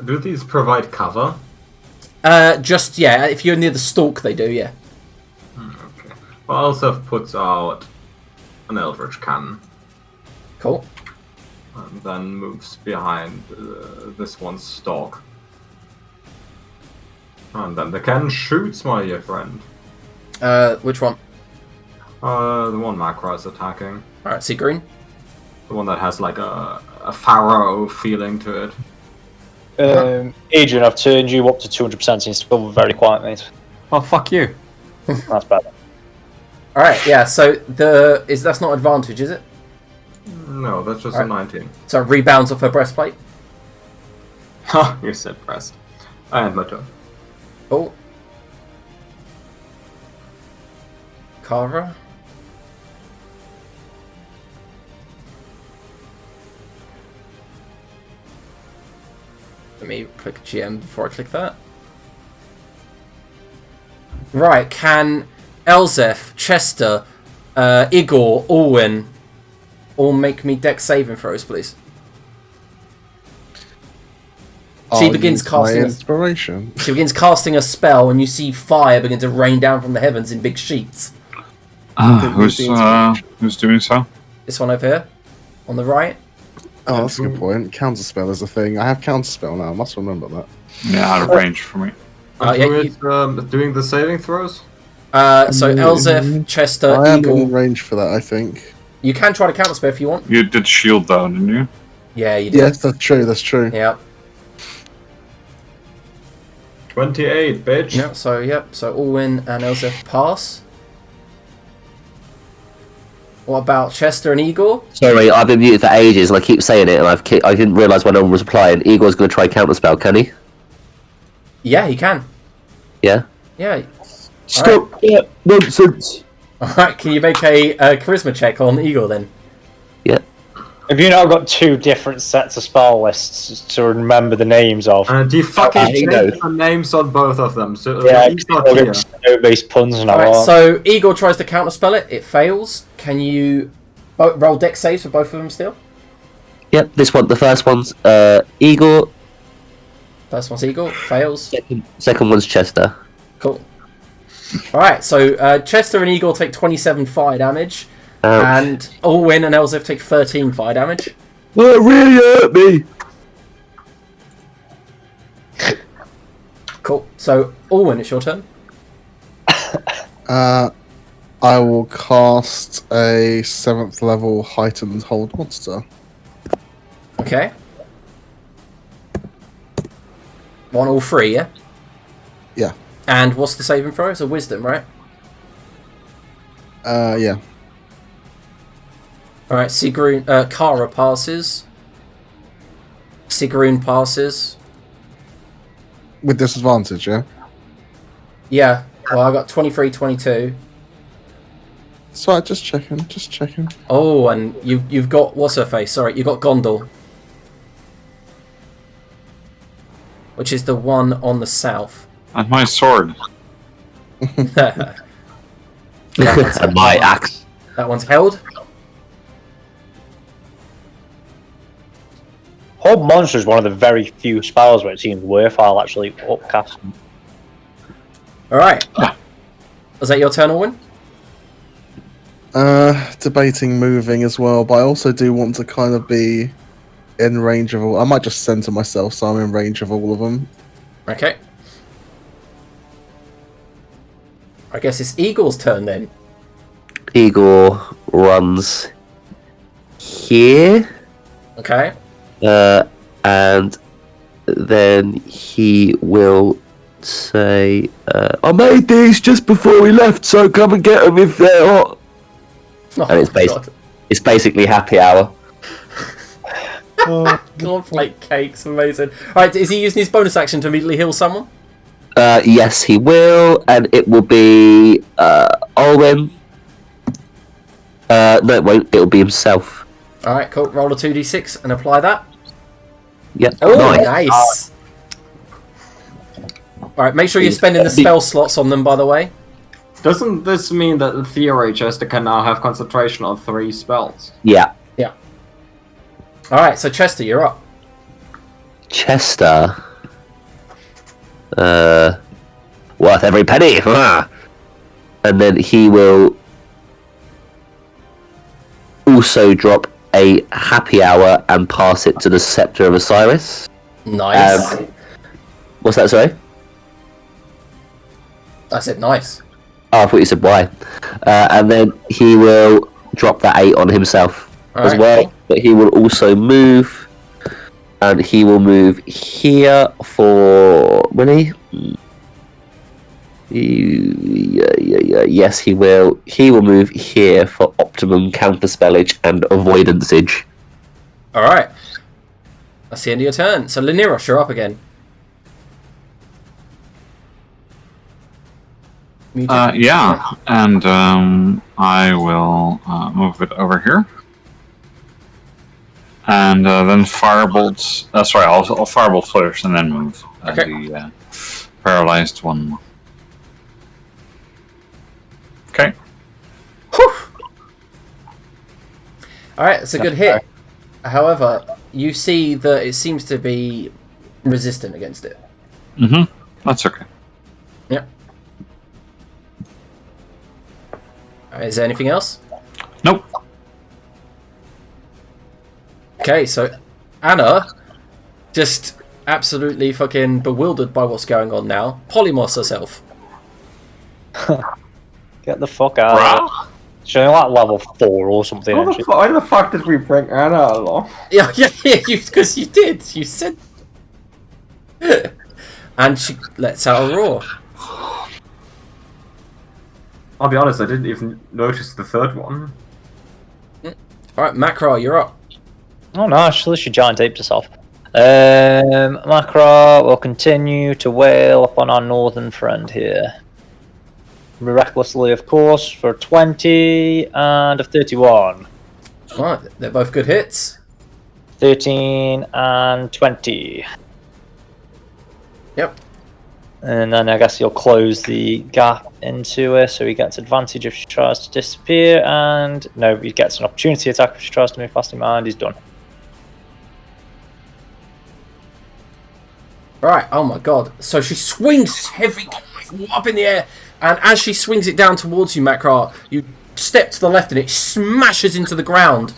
Do these provide cover? If you're near the stalk, they do, yeah. Okay. Well, Elzef puts out an Eldritch Cannon. Cool. And then moves behind this one's stalk. And then the cannon shoots my dear friend. Which one? The one Macra is attacking. Alright, see green. The one that has like a pharaoh feeling to it. Adrian, I've turned you up to 200%, so you're still very quiet, mate. Oh, fuck you. That's better. Alright, yeah, so that's not advantage, is it? No, that's just All a 19. So it rebounds off her breastplate. Ha, you said breast. And my turn. Oh. Kara. Let me click GM before I click that. Right, can Elzef, Chester, Igor, Orwin all make me dex saving throws, please? She begins casting inspiration. She begins casting a spell, and you see fire begin to rain down from the heavens in big sheets. Who's doing so? This one over here, on the right. Oh, that's a good point. Counterspell is a thing. I have counterspell now. I must remember that. Yeah, out of range for me. Yeah, Who is doing the saving throws? So Elzef, Chester, I am Eagle. in range for that, I think. You can try to counterspell if you want. You did shield though, didn't you? Yeah, you did. Yes, that's true. That's true. Yeah. 28, bitch. Yeah. So So Alwyn and Elzef pass. What about Chester and Igor? Sorry, I've been muted for ages, and I keep saying it, and I didn't realise when no one was replying. Igor's going to try counterspell, can he? Yeah, he can. Yeah. Yeah. Stop that nonsense. All right. Can you make a charisma check on Igor then? Yeah. Have you now got two different sets of spell lists to remember the names of? Do you fucking Okay, change no. the names on both of them? So Yeah, he's not here. based puns and all Alright, that. so Igor tries to counterspell it. It fails. Can you roll dex saves for both of them still? Yep, this one, the first one's Igor, First one's Igor. Fails. second one's Chester. Cool. Alright, so Chester and Igor take 27 fire damage. Ouch. And Alwyn and Elzef take 13 fire damage. Well, it really hurt me. Cool. So, Alwyn, it's your turn. I will cast a 7th level heightened hold monster. Okay. One all three, yeah? Yeah. And what's the saving throw? It's a wisdom, right? Yeah. Alright, Sigrun, Kara passes. Sigrun passes. With disadvantage, yeah? Yeah, well, I got 23, 22. Sorry, just checking. Oh, and you've got, what's her face? Sorry, you've got Gondor. Which is the one on the south. And my sword. That And my axe. one's held. Hold Monster is one of the very few spells where it seems worthwhile actually upcasting. Alright. Was that your turn, Alwyn? Debating moving as well, but I also do want to kind of be in range of all. I might just center myself so I'm in range of all of them. Okay. I guess it's Eagle's turn then. Igor runs here, Okay. and then he will say, I made these just before we left, so come and get them if they're hot. Oh, And it's God. It's basically happy hour. Cornflake cakes, amazing. Alright, is he using his bonus action to immediately heal someone? Yes, he will, and it will be Olwen. No, it won't. It'll be himself. Alright, cool. Roll a 2d6 and apply that. Yep. Oh, nice. nice. Alright, make sure you're spending the spell slots on them, by the way. Doesn't this mean that in theory Chester can now have concentration on 3 spells? Yeah. Yeah. Alright, so Chester, you're up. Chester. Worth every penny. And then he will also drop a happy hour and pass it to the Scepter of Osiris. Nice. What's that, sorry? I said nice. Oh, I thought you said why. And then he will drop that 8 on himself as Alright, well. cool. But he will also move. And he will move here for... Will he? Yes, he will. He will move here for optimum counterspellage and avoidanceage. Alright. That's the end of your turn. So Liniros, you're up again. Muted. Yeah, and I will move it over here. And then Firebolt... sorry, I'll Firebolt first and then move. Okay. The paralyzed one. Okay. Alright, it's a good hit. However, you see that it seems to be resistant against it. Mm-hmm. That's okay. Yep. Is there anything else? Nope. Okay, so Anna just absolutely fucking bewildered by what's going on now, polymorphs herself. Get the fuck out of it. She's only like level 4 or something. Why the fuck did we bring Anna along? Yeah, because you did. You said... And she lets out a roar. I'll be honest, I didn't even notice the third one. Alright, Macra, you're up. Oh no, actually she giant aped herself. Macra will continue to wail upon our northern friend here. Recklessly, of course, for 20 and a 31. Alright, they're both good hits. 13 and 20. Yep. And then I guess you'll close the gap into her so he gets advantage if she tries to disappear. And no, he gets an opportunity attack if she tries to move past him, and he's done. Alright, oh my god. So she swings heavy up in the air, and as she swings it down towards you, Macra, you step to the left and it smashes into the ground.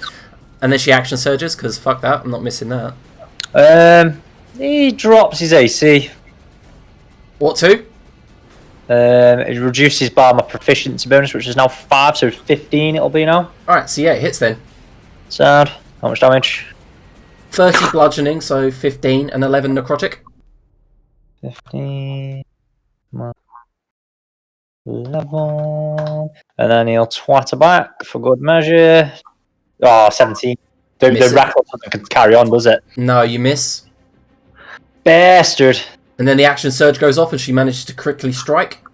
And then she action surges, because fuck that, I'm not missing that. He drops his AC. What to? It reduces by my proficiency bonus, which is now 5, so 15 it'll be now. Alright, so yeah, it hits then. Sad. How much damage? 30 bludgeoning, so 15, and 11 necrotic. 15... level... And then he'll twat her back for good measure. Oh, 17. The record doesn't carry on, does it? No, you miss. Bastard. And then the action surge goes off and she manages to critically strike.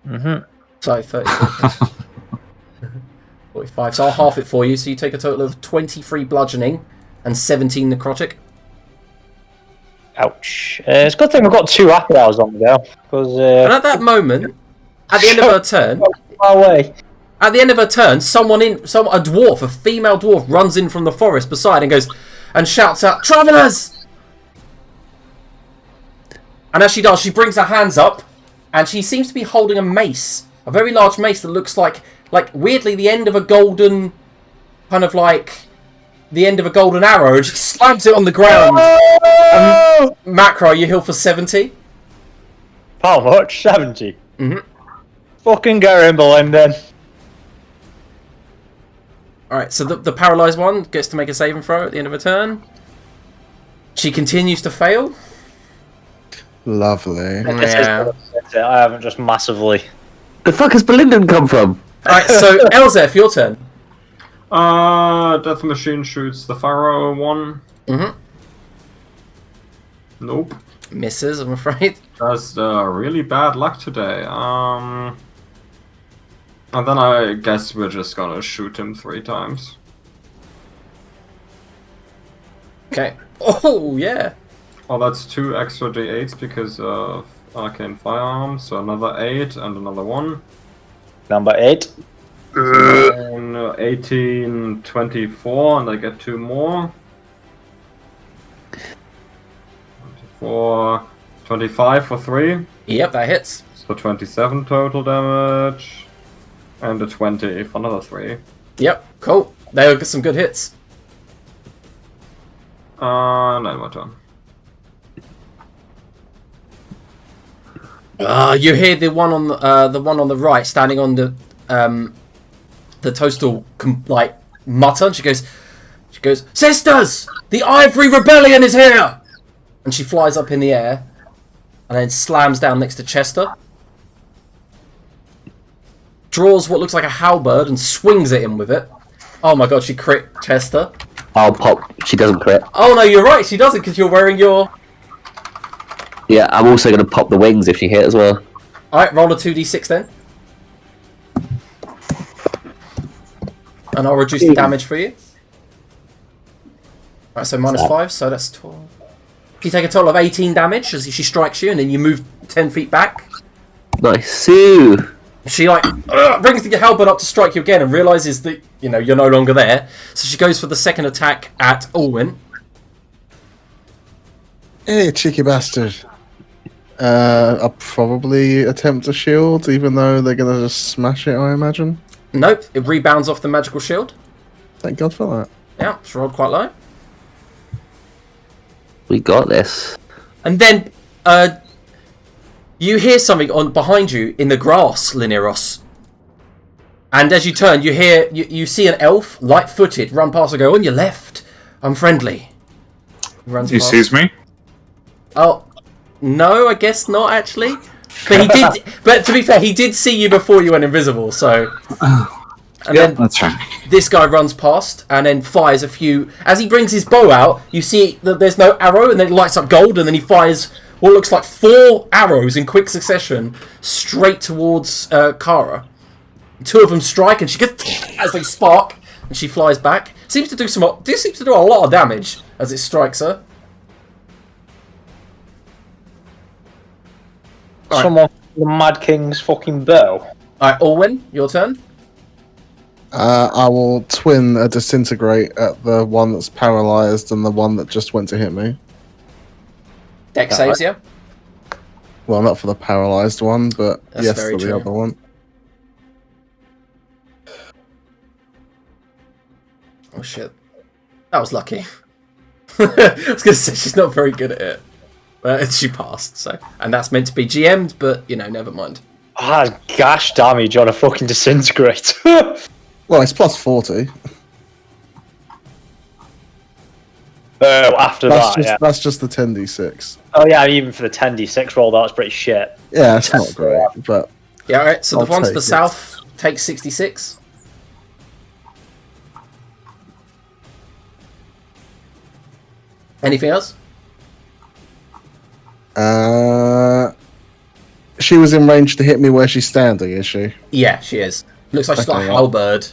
Mm-hmm. So 30. 45. So I'll half it for you. So you take a total of 23 bludgeoning and 17 necrotic. Ouch. It's a good thing we've got 2 happy hours on the go. And at that moment, at the end of her turn... away. At the end of her turn, a dwarf, a female dwarf, runs in from the forest beside and goes and shouts out, "Travellers!" And as she does, she brings her hands up, and she seems to be holding a mace, a very large mace that looks like weirdly the end of a golden, kind of like the end of a golden arrow, and she slams it on the ground. Macra, you heal for 70. How much? 70. Mm-hmm. Fucking get in, Boleyn, then. Alright, so the paralysed one gets to make a saving throw at the end of her turn. She continues to fail. Lovely. Yeah. I haven't just massively... The fuck has Belinda come from? Alright, so Elzef, your turn. Death Machine shoots the Pharaoh one. Mm-hmm. Nope. Misses, I'm afraid. That's really bad luck today. And then I guess we're just gonna shoot him 3 times. Okay. Oh, yeah. Oh, that's 2 extra d8s because of Arcane Firearms, so another 8 and another 1. Number 8. And 18, 24, and I get 2 more. 24, 25 for 3. Yep, that hits. So 27 total damage. And a 20 for another 3. Yep, cool. They got some good hits. No, my turn. You hear the one on the right standing on the toadstool like mutter. And she goes, "Sisters, the Ivory Rebellion is here!" And she flies up in the air, and then slams down next to Chester. Draws what looks like a halberd and swings at him with it. Oh my god, she crit Chester. I'll pop. She doesn't crit. Oh no, you're right, she doesn't because you're wearing your... Yeah, I'm also going to pop the wings if she hit as well. Alright, roll a 2d6 then. And I'll reduce the damage for you. Alright, so minus 5, so that's 12. You take a total of 18 damage as she strikes you, and then you move 10 feet back. Nice. Sue. She brings the halberd up to strike you again and realises that, you know, you're no longer there. So she goes for the second attack at Alwyn. Hey, cheeky bastard. I'll probably attempt a shield, even though they're going to just smash it, I imagine. Nope, it rebounds off the magical shield. Thank God for that. Yeah, it's rolled quite low. We got this. And then you hear something on behind you in the grass, Lineros. And as you turn, you see an elf, light-footed, run past and go, on your left. I'm friendly. He sees me? Oh, no, I guess not, actually. But he did. But to be fair, he did see you before you went invisible, so... And Yeah, then that's right. this guy runs past and then fires a few... As he brings his bow out, you see that there's no arrow, and then it lights up gold, and then he fires what looks like 4 arrows in quick succession straight towards Kara. 2 of them strike, and she gets as they spark, and she flies back. Seems to do a lot of damage as it strikes her. Right. Someone the Mad King's fucking bow. Alright, Orwin, your turn. I will twin a disintegrate at the one that's paralyzed and the one that just went to hit me. Dex saves, yeah? Well, not for the paralyzed one, but That's yes, very for the true. other one. Oh shit. That was lucky. I was going to say, she's not very good at it. But she passed, so. And that's meant to be GM'd, but, never mind. Ah, gosh damage on a fucking disintegrate. Well, it's plus 40. After That's just the 10d6. Oh yeah, even for the 10d6 roll, that was pretty shit. Yeah, it's not great, but Yeah, alright, so I'll the one to take the it. south takes 66. Anything else? she was in range to hit me where she's standing, is she? Yeah, she is. Looks like she's got a Okay, halberd.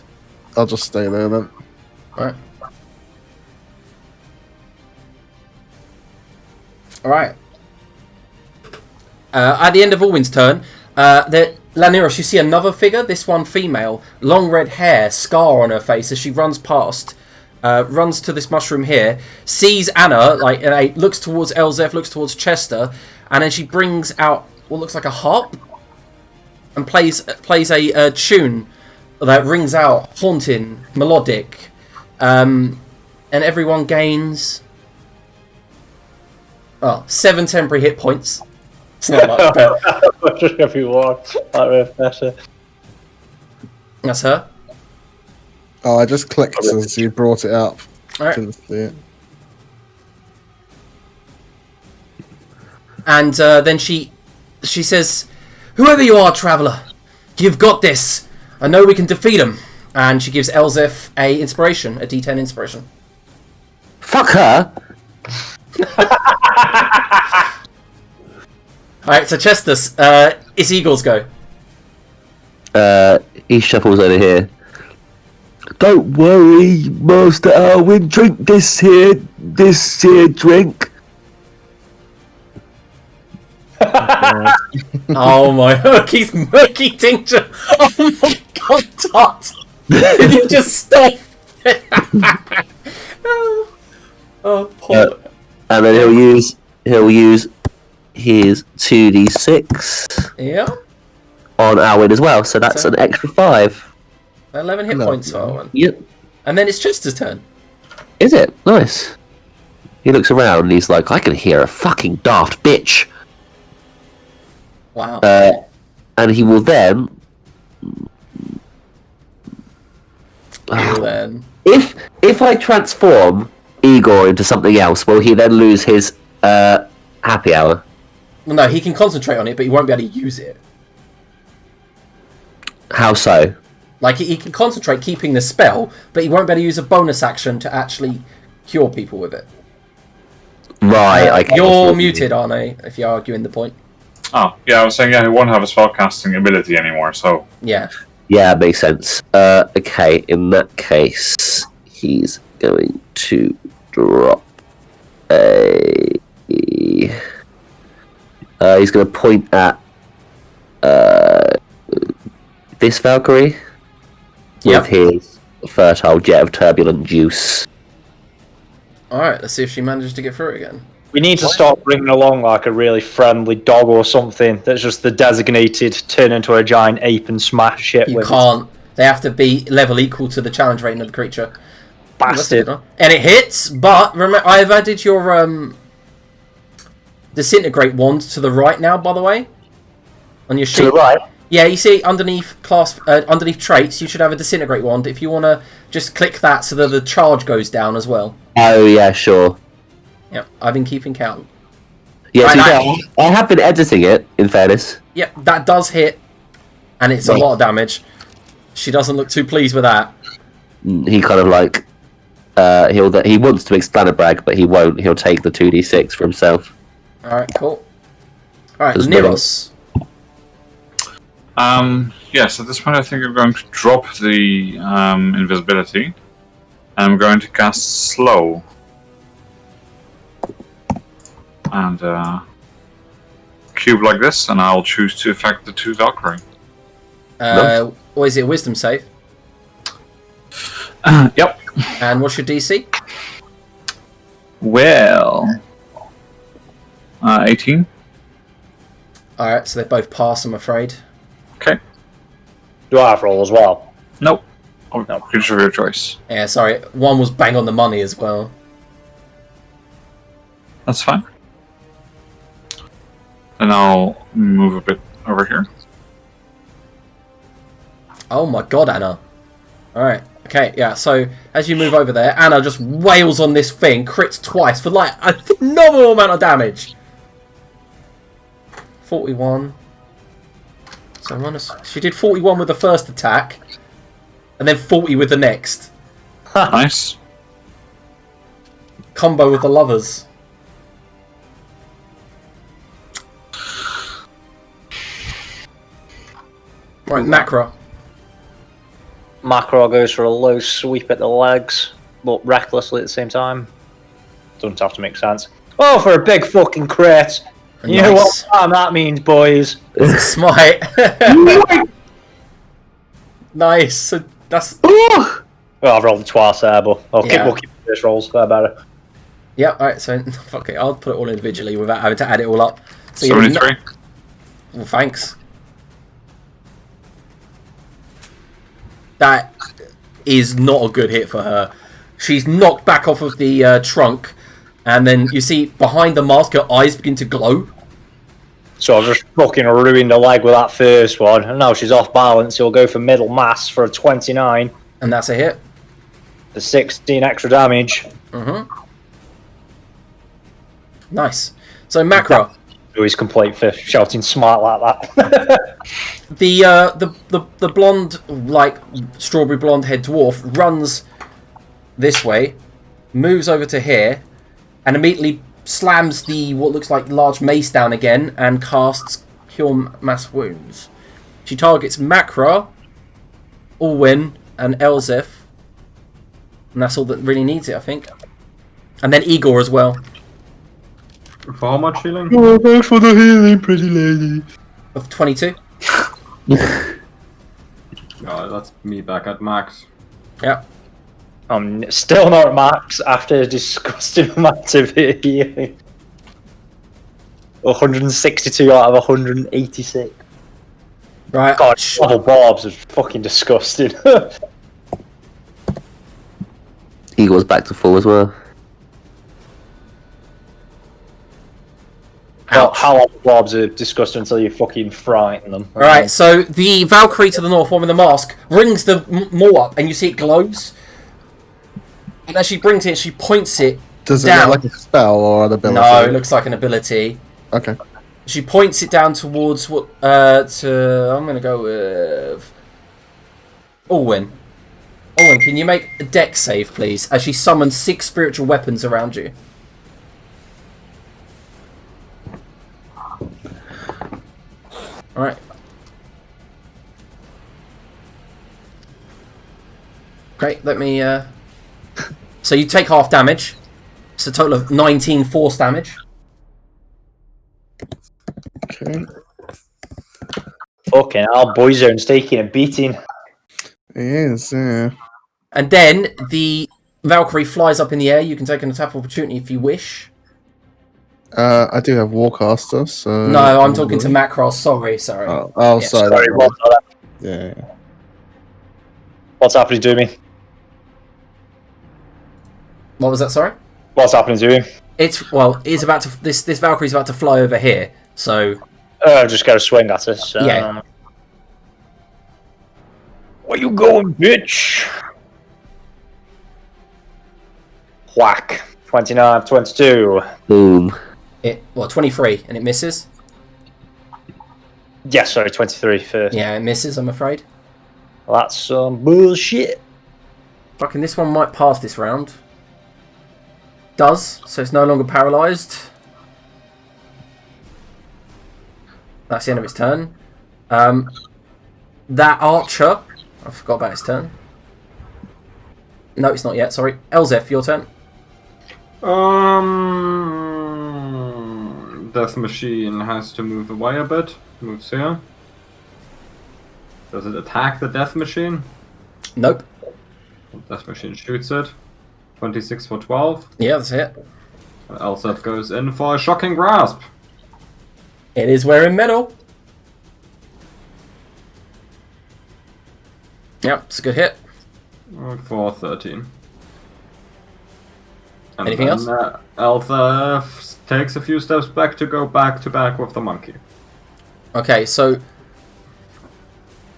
I'll just stay there then. Alright. Alright. At the end of Orwin's turn, Laniros, you see another figure, this one female, long red hair, scar on her face as she runs past, runs to this mushroom here, sees Anna, looks towards Elzef, looks towards Chester, and then she brings out what looks like a harp and plays a tune that rings out, haunting, melodic, and everyone gains 7 temporary hit points. It's not much, but Everyone, that better. that's her. Oh, I just clicked as you brought it up. Alright. Didn't see it. And then she says, "Whoever you are, traveller, you've got this. I know we can defeat him." And she gives Elzef a inspiration, a D10 inspiration. Fuck her! Alright, so Chester, it's Eagle's go. He shuffles over here. Don't worry, Master Alwyn. Drink this here drink. Oh my, Murky's murky tincture. Oh my god, Tot. Can you just stop? Oh, poor. And then he'll use his 2d6 Yeah. on Alwyn as well. So that's an extra 5. 11 hit points for Owen. Yep. And then it's Chester's turn. Is it? Nice. He looks around and he's like, I can hear a fucking daft bitch. Wow. And he will then, Then. if I transform Igor into something else, will he then lose his happy hour? Well, no, he can concentrate on it, but he won't be able to use it. How so? Like, he can concentrate keeping the spell, but he won't be able to use a bonus action to actually cure people with it. Right. I You're muted, aren't I? If you're arguing the point. Oh, yeah, I was saying, he won't have a spellcasting ability anymore, so... Yeah. Yeah, makes sense. Okay, in that case, he's going to drop a... he's going to point at this Valkyrie Yep. with his fertile jet of turbulent juice. Alright, let's see if she manages to get through it again. We need to start bringing along like a really friendly dog or something that's just the designated turn into a giant ape and smash shit You with can't. They have to be level equal to the challenge rating of the creature. bastard. And it hits, but remember, I've added your disintegrate wand to the right now, by the way. On your sheet. To the right? Yeah, you see underneath underneath traits, you should have a disintegrate wand. If you want to just click that so that the charge goes down as well. Oh yeah, sure. Yep, I've been keeping count. Yeah, Right, I have been editing it. In fairness. Yep, that does hit, and it's a lot of damage. She doesn't look too pleased with that. He kind of like he wants to explain a brag, but he won't. He'll take the 2d6 for himself. All right, cool. All right, Does Niros. Yes, at this point I think I'm going to drop the invisibility. I'm going to cast Slow. And cube like this, and I'll choose to affect the 2 Valkyrie. What is it, a wisdom save? Yep. And what's your DC? Well... 18. Alright, so they both pass, I'm afraid. Okay. Do I have roll as well? Nope. Oh, no. Creature of your choice. Yeah, sorry, one was bang on the money as well. That's fine. And I'll move a bit over here. Oh my god, Anna. Alright, okay, yeah, so as you move over there, Anna just wails on this thing, crits twice for like a phenomenal amount of damage. 41. So she did 41 with the first attack, and then 40 with the next. Nice. Combo with the lovers. Right, Macro. Macro goes for a low sweep at the legs, but recklessly at the same time. Doesn't have to make sense. Oh, for a big fucking crit! You know what time that means, boys? Smite. Nice. So that's. Well, I've rolled it twice there, but we'll keep this rolls. They're better. Yeah. All right. So okay, I'll put it all individually without having to add it all up. So 73. Well, thanks. That is not a good hit for her. She's knocked back off of the trunk, and then you see behind the mask her eyes begin to glow. So I've just fucking ruined the leg with that first one, and now she's off balance. He'll go for middle mass for a 29. And that's a hit. The 16 extra damage. Nice. So Macro. He's complete for shouting smart like that. The blonde, like strawberry blonde head dwarf runs this way, moves over to here, and immediately slams the what looks like large mace down again and casts Cure Mass Wounds. She targets Macro, Ulwin, and Elzef, and that's all that really needs it, I think. And then Igor as well. For how much healing? Oh, thanks for the healing, pretty lady. Of 22. That's me back at max. Yeah. I'm still not at max after a disgusting amount of healing. 162 out of 186. Right. God, level Bobs is fucking disgusting. Eagle's back to full as well. How level Bobs are disgusting until you fucking frighten them. Alright, so the Valkyrie to the north, one with the mask, brings the maul up, and you see it glows. And as she brings it, she points it Does it down. look like a spell or an ability? No, it looks like an ability. Okay. She points it down towards what? I'm gonna go with Ulwin. Ulwin, can you make a dex save, please? As she summons 6 spiritual weapons around you. All right. Great. Let me. So you take half damage. It's a total of 19 force damage. Okay. Fucking hell, Boyzone's taking a beating. Yes, yeah. And then the Valkyrie flies up in the air. You can take an attack of opportunity if you wish. I do have Warcaster, so... No, I'm talking to Macross. Sorry. Oh, Yeah, sorry. Sorry, Yeah. what's happening to me? What was that, sorry? What's happening to him? It's about to. This Valkyrie's about to fly over here. So. I've just got to swing at us. Yeah. Where you going, bitch? Whack. 29, 22. Boom. 23, and it misses. Yeah, sorry, 23 first. Yeah, it misses. I'm afraid. Well, that's some bullshit. Fucking this one might pass this round. Does, so it's no longer paralysed. That's the end of its turn. That archer... I forgot about his turn. No, it's not yet, sorry. Elzef, your turn. Death Machine has to move away a bit. Moves here. Does it attack the Death Machine? Nope. Death Machine shoots it. 26 for 12. Yeah, that's it. Elsef goes in for a shocking grasp. It is wearing metal. Yep, it's a good hit. For 13. And Anything then, else? Elsef takes a few steps back to go back to back with the monkey. Okay, so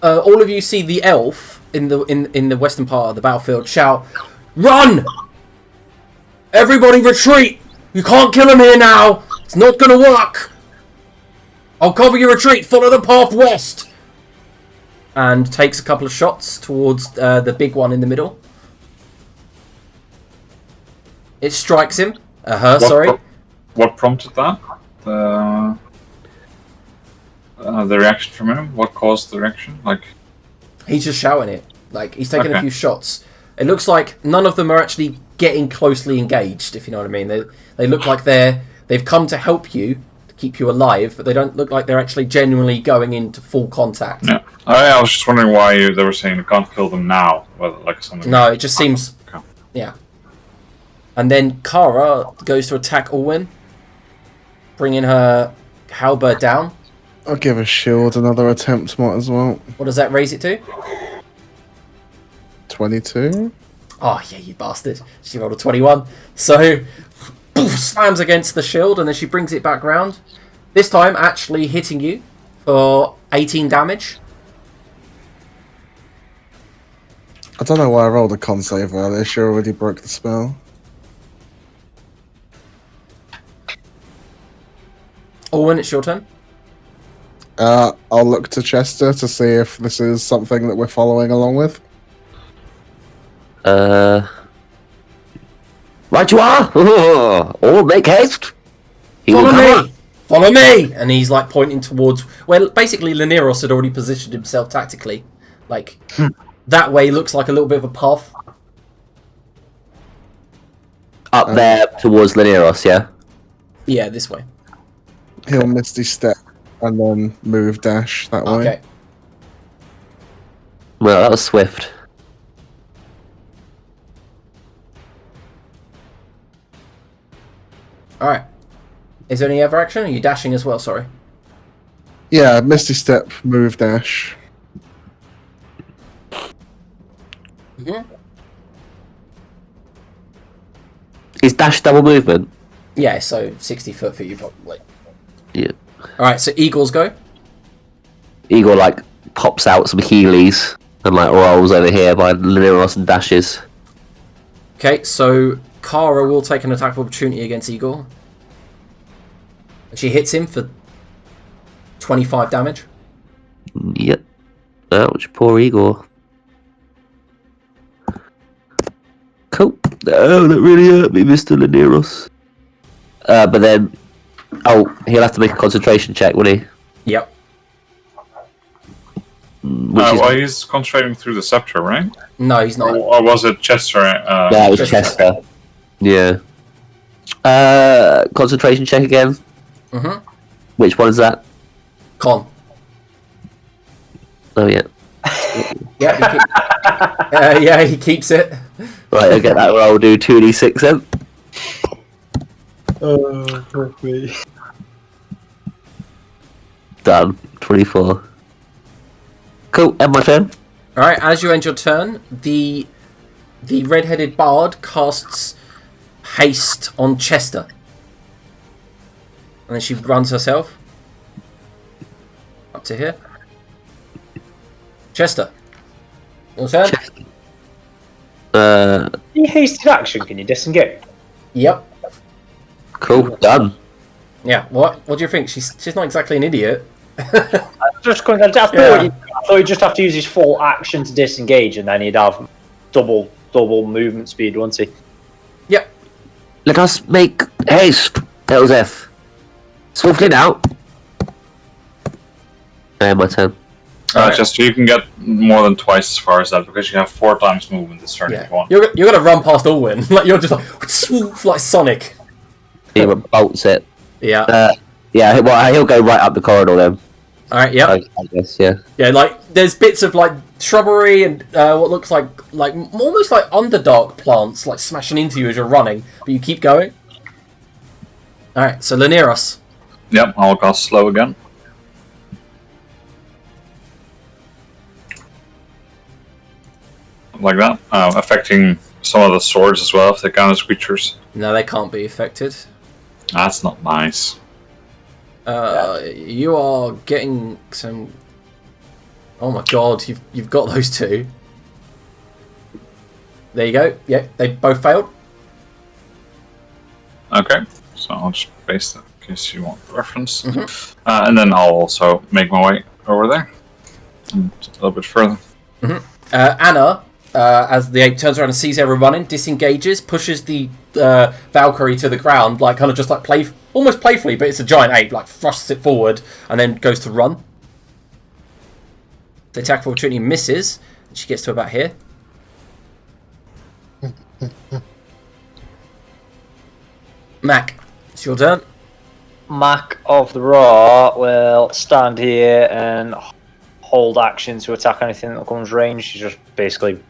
all of you see the elf in the western part of the battlefield shout, "Run! Everybody retreat! You can't kill him here now! It's not gonna work! I'll cover your retreat, follow the path west!" And takes a couple of shots towards the big one in the middle. It strikes him. Sorry. What prompted that? The reaction from him? What caused the reaction? Like, he's just shouting it. Like, he's taking a Okay. few shots. It looks like none of them are actually getting closely engaged, if you know what I mean. They look like they've come to help you, to keep you alive, but they don't look like they're actually genuinely going into full contact. yeah. I was just wondering why they were saying you can't kill them now. Whether, like something. No, it just seems... Okay. Yeah. And then Kara goes to attack Alwyn, bringing her halberd down. I'll give a shield another attempt, might as well. What does that raise it to? 22? Oh, yeah, you bastard. She rolled a 21. So, poof, slams against the shield, and then she brings it back round. This time, actually hitting you for 18 damage. I don't know why I rolled a con save earlier. She already broke the spell. Alwyn, it's your turn. I'll look to Chester to see if this is something that we're following along with. Right you are! All make haste! He will Follow come me! Follow me! And he's like pointing towards... Well, basically, Laniros had already positioned himself tactically. Like, that way looks like a little bit of a path. up there towards Laniros, yeah? Yeah, this way. He'll Misty Step and then move dash that way. Okay. Well, that was swift. Alright. Is there any other action? Are you dashing as well? Sorry. Yeah, Misty Step, move dash. Mm-hmm. Is dash double movement? Yeah, so 60 foot for you probably. Yeah. Alright, so Eagles go. Eagle, like, pops out some Heelys and, like, rolls over here by Laniros and dashes. Okay, so Kara will take an attack of opportunity against Eagle. And she hits him for 25 damage. Yep. Ouch, poor Igor. Cool. Oh, that really hurt me, Mr. Laniros. But then... Oh, he'll have to make a concentration check, won't he? Yep. Which He's concentrating through the scepter, right? No, he's not. Or was it Chester? Yeah, it was Chester. Chester. Yeah. Concentration check again. Mm-hmm. Which one is that? Con. Oh, yeah. Yeah, he keeps it. Right, I'll get that roll. Do 2d6 then. Oh, poor me. Done. 24. Cool, end my turn. Alright, as you end your turn, the red-headed bard casts haste on Chester. then she runs herself up to here. Chester. Your turn? Any hasted action? Can you disengage? Yep. Cool. Done. Yeah. What do you think? She's not exactly an idiot. Just I thought he'd just have to use his full action to disengage, and then he'd have double movement speed, wouldn't he? Yep. Let us make haste, Elzef. Swiftly now. My turn. Alright. Chester, you can get more than twice as far as that because you have 4 times movement this turn if you want. You're gonna run past Alwyn. Like you're just like Sonic. He bolts it. Yeah. Yeah, well, he'll go right up the corridor then. Alright, yep. I guess, yeah. Yeah, like there's bits of like shrubbery and what looks like almost like Underdark plants like smashing into you as you're running, but you keep going. Alright, so Laniros. Yep, I'll cast slow again. Like that. Affecting some of the swords as well if they count as creatures. No, they can't be affected. That's not nice. You are getting some. Oh my god, you've got those two. There you go. Yeah, they both failed. Okay, so I'll just paste that in case you want the reference. Mm-hmm. And then I'll also make my way over there. And a little bit further. Mm-hmm. Anna, as the ape turns around and sees everyone running, disengages, pushes the Valkyrie to the ground, like kind of just like almost playfully, but it's a giant ape, like thrusts it forward and then goes to run. The attack of opportunity misses. She gets to about here. Mac, it's your turn. Mac of the Raw will stand here and hold action to attack anything that comes range. She's just basically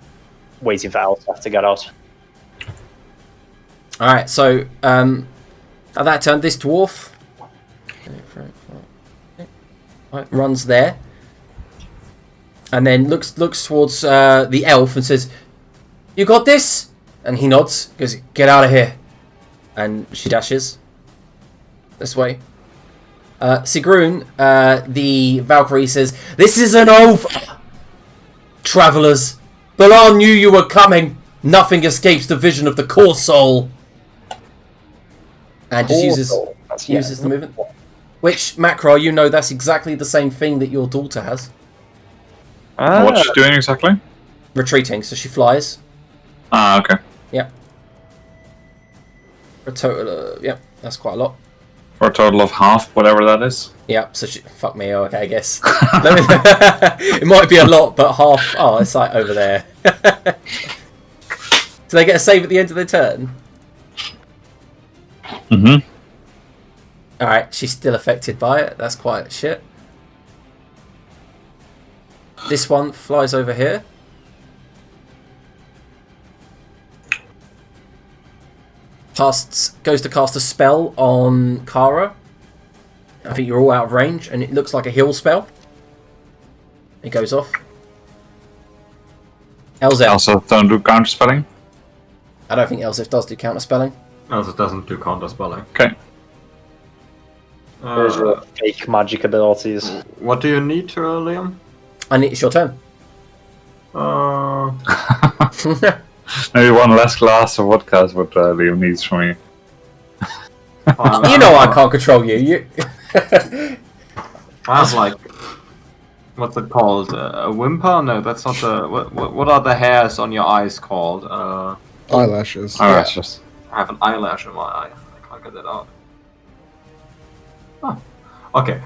waiting for Elsa to get out. Alright, so at that turn, this dwarf runs there and then looks towards the elf and says, "You got this?" And he nods, goes, "Get out of here." And she dashes this way. Sigrun, the Valkyrie, says, "This isn't over, travelers. Balan knew you were coming. Nothing escapes the vision of the core soul." And just uses the movement. Which, Macro, you know that's exactly the same thing that your daughter has. What's she doing exactly? Retreating, so she flies. Ah, okay. Yep. For a total yep, that's quite a lot. For a total of half, whatever that is. Yep, so fuck me, okay, I guess. It might be a lot, but half, it's like over there. So they get a save at the end of their turn? Mm-hmm. Alright, she's still affected by it, that's quite shit. This one flies over here. Goes to cast a spell on Kara. I think you're all out of range, and it looks like a heal spell. It goes off. Elzef. Also, don't do counter spelling. I don't think Elzef does do counter spelling. Also doesn't do counter spelling. Okay. Those are fake magic abilities. What do you need, Liam? And it's your turn. Maybe one less glass of vodka is what Liam needs from me. You know I can't control you. I have like, what's it called? A whimper? No, that's not the. What are the hairs on your eyes called? Eyelashes. Eyelashes. I have an eyelash in my eye. I can't get that out. Oh. Okay.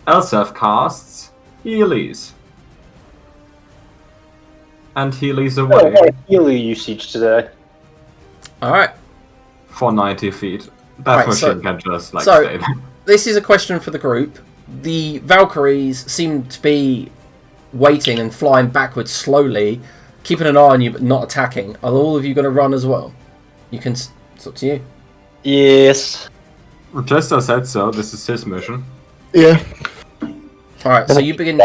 Elsef casts Heelys. And Heelys away Healy usage today. Alright. for 90 feet. That machine can just stay there. This is a question for the group. The Valkyries seem to be waiting and flying backwards slowly, keeping an eye on you but not attacking. Are all of you going to run as well? You can. It's up to you. Yes. Chester said so. This is his mission. Yeah. All right. So you begin.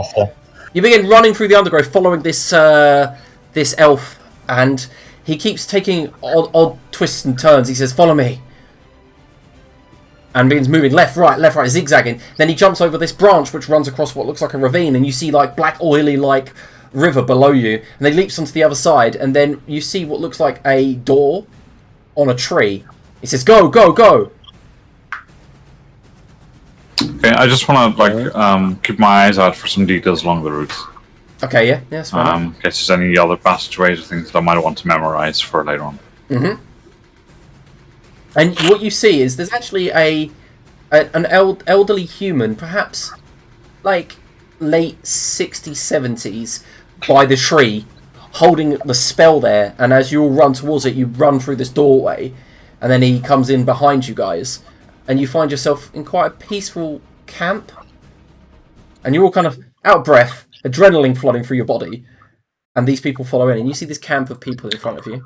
You begin running through the undergrowth, following this this elf, and he keeps taking odd twists and turns. He says, "Follow me." and begins moving left, right, zigzagging. Then he jumps over this branch which runs across what looks like a ravine, and you see like black, oily, like river below you. And then he leaps onto the other side, and then you see what looks like a door on a tree. He says, "Go, go, go!" Okay, I just want to keep my eyes out for some details along the route. Okay, yeah, that's fine. In case there's any other passageways or things that I might want to memorize for later on. Mm-hmm. And what you see is there's actually an elderly human, perhaps like late 60s, 70s, by the tree, holding the spell there. And as you all run towards it, you run through this doorway, and then he comes in behind you guys, and you find yourself in quite a peaceful camp. And you're all kind of out of breath, adrenaline flooding through your body, and these people follow in, and you see this camp of people in front of you.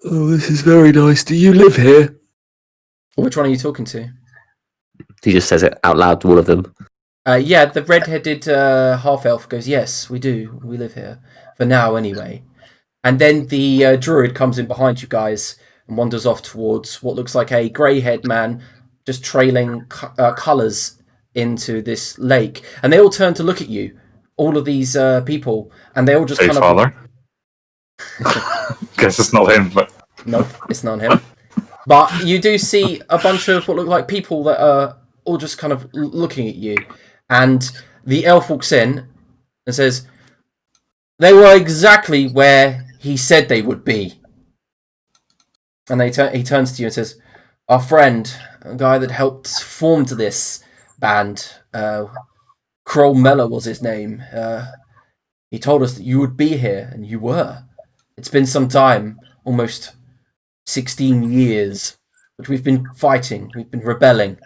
Oh, this is very nice. Do you live here? Which one are you talking to? He just says it out loud to all of them. Yeah, the red-headed half-elf goes, "Yes, we do. We live here. For now, anyway." And then the druid comes in behind you guys and wanders off towards what looks like a grey-haired man just trailing colours into this lake. And they all turn to look at you, all of these people, and they all just kind of... Father? Guess it's not him, but... Nope, it's not him. But you do see a bunch of what look like people that are all just kind of looking at you. And the elf walks in and says, "They were exactly where he said they would be." And he turns to you and says, "Our friend, a guy that helped form to this band, Kroll Meller was his name. He told us that you would be here, and you were. It's been some time, almost 16 years, but we've been fighting, we've been rebelling.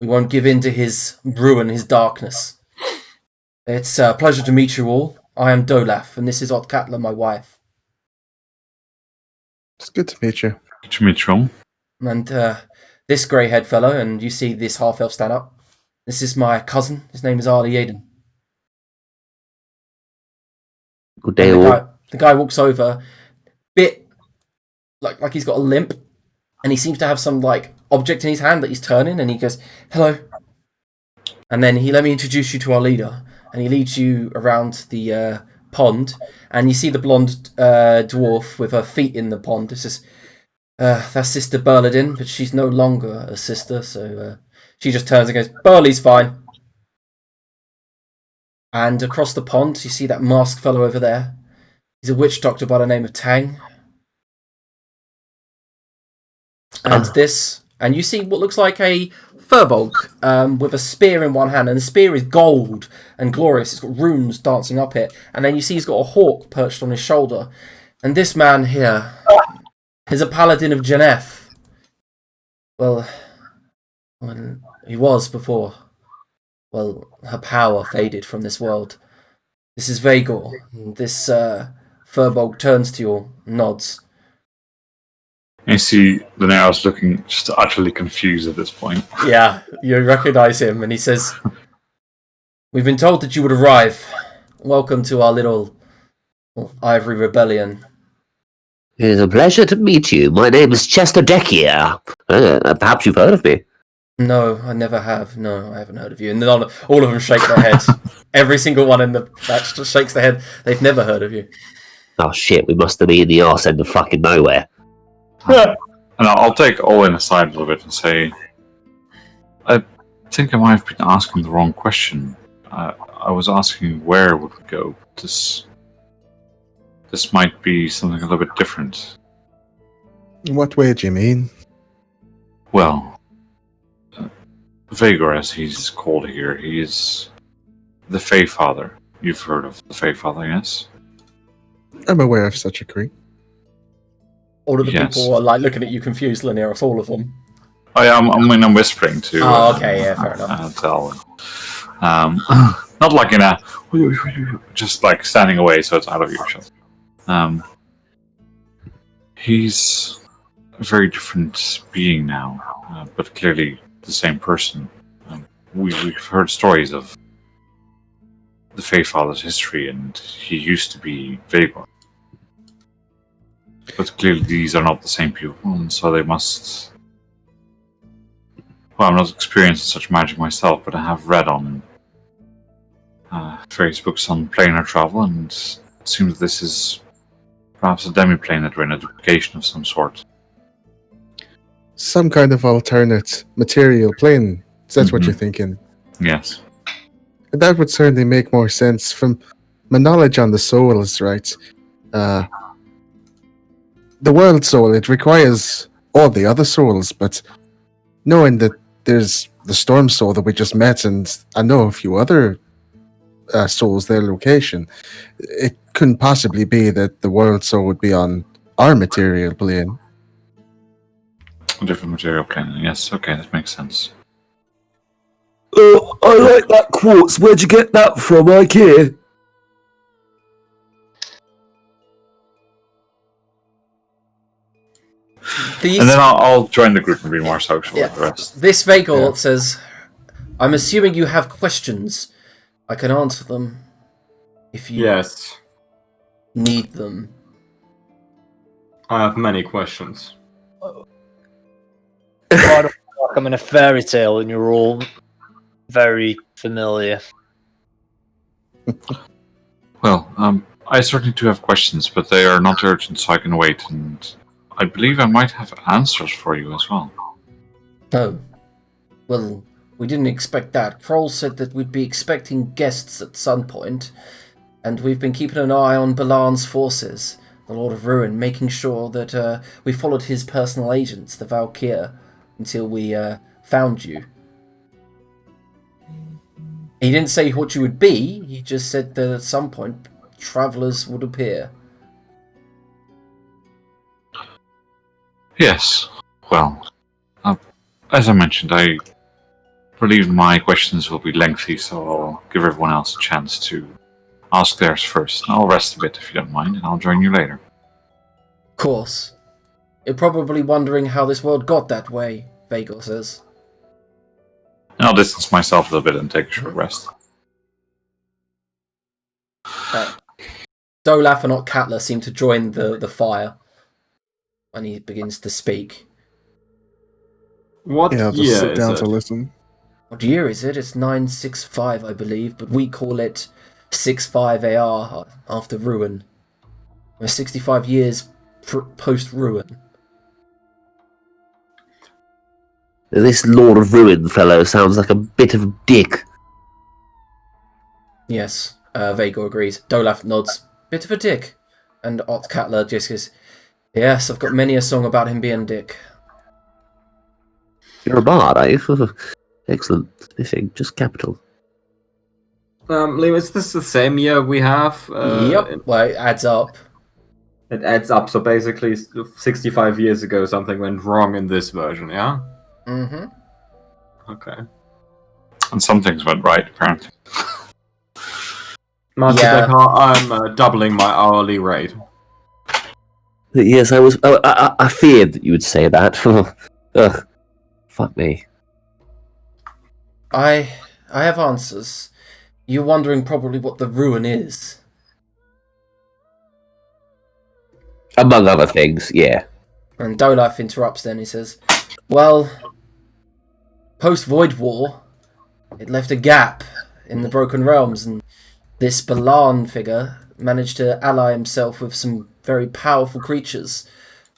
We won't give in to his ruin, his darkness. It's a pleasure to meet you all. I am Dolaf, and this is Otkatla, my wife." It's good to meet you. Good to meet you. And this grey-haired fellow, and you see this half-elf stand up. This is my cousin. His name is Ali Aiden. Good day, And all. the guy walks over, bit like he's got a limp, and he seems to have some like object in his hand that he's turning, and he goes, "Hello." And then let me introduce you to our leader, and he leads you around the pond, and you see the blonde dwarf with her feet in the pond. It says, "That's Sister Burladin, but she's no longer a sister, so she just turns and goes, 'Burley's fine.'" And across the pond, you see that masked fellow over there. He's a witch doctor by the name of Tang. And you see what looks like a furbolg with a spear in one hand, and the spear is gold and glorious. It's got runes dancing up it, and then you see he's got a hawk perched on his shoulder. And this man here is a paladin of Geneth. Well, he was before. Well, her power faded from this world. This is Vagor. This furbolg turns to you, nods. You see the Daenerys looking just utterly confused at this point. Yeah, you recognise him, and he says, "We've been told that you would arrive. Welcome to our little Ivory rebellion." It is a pleasure to meet you. My name is Chester Deckier. Perhaps you've heard of me. No, I never have. No, I haven't heard of you. And all of them shake their heads. Every single one in the batch just shakes their head. They've never heard of you. Oh shit, we must have been in the arse end of fucking nowhere. And I'll take Owen aside a little bit and say, I think I might have been asking the wrong question. I was asking where would we go. This might be something a little bit different. In what way do you mean? Well, Vagor, as he's called here, he is the Fey Father. You've heard of the Fey Father, yes? I'm aware of such a creed. All of the Yes. people are like looking at you confused, Lanier, all of them. I'm whispering to. Oh, okay, yeah, fair enough. Tell. Not like in a, just like standing away, so it's out of earshot. He's a very different being now, but clearly the same person. We've heard stories of the Fey Father's history, and he used to be Vagor. But clearly these are not the same people, and so they must... Well, I'm not experienced in such magic myself, but I have read on various books on planar travel, and it seems this is perhaps a demi-planet or a duplication of some sort. Some kind of alternate material plane. So that's what Mhm. you're thinking. Yes. And that would certainly make more sense from my knowledge on the souls, right? The world soul, it requires all the other souls, but knowing that there's the storm soul that we just met, and I know a few other souls, their location, it couldn't possibly be that the world soul would be on our material plane. A different material plane. Yes, okay, that makes sense. I like that quartz. Where'd you get that from, IKEA? And then I'll join the group and be more social with the rest. This Vagor says, I'm assuming you have questions. I can answer them if you Yes, need them. I have many questions. Why do I feel like I'm in a fairy tale and you're all very familiar? Well, I certainly do have questions, but they are not urgent, so I can wait, and I believe I might have answers for you as well. Oh. Well, we didn't expect that. Kroll said that we'd be expecting guests at some point, and we've been keeping an eye on Balan's forces, the Lord of Ruin, making sure that we followed his personal agents, the Valkyr, until we found you. He didn't say what you would be, he just said that at some point travellers would appear. Yes, well, as I mentioned, I believe my questions will be lengthy, so I'll give everyone else a chance to ask theirs first. I'll rest a bit if you don't mind, and I'll join you later. Of course. You're probably wondering how this world got that way, Vagor says. And I'll distance myself a little bit and take a short rest. Dolaf and Otkatla seem to join the fire when he begins to speak. What Yeah, I'll just year sit is down it? to listen. What year is it? It's 965, I believe, but we call it 65 AR after Ruin. We're 65 years post-Ruin. This Lord of Ruin fellow sounds like a bit of a dick. Yes, Vagor agrees. Dolaf nods. Bit of a dick. And Otkatla just goes, yes, I've got many a song about him being a dick. You're a bard, are you? Excellent. Smithing, just capital. Liam, is this the same year we have? Yep, well, it adds up. It adds up, so basically 65 years ago something went wrong in this version, yeah? Mm-hmm. Okay. And some things went right, apparently. Master Yeah. Decker, I'm doubling my hourly rate. Yes, I was. Oh, I feared that you would say that. Ugh. Fuck me. I have answers. You're wondering probably what the Ruin is. Among other things, yeah. And Dolaf interrupts then, he says, well, post-Void War, it left a gap in the Broken Realms, and this Balan figure managed to ally himself with some very powerful creatures,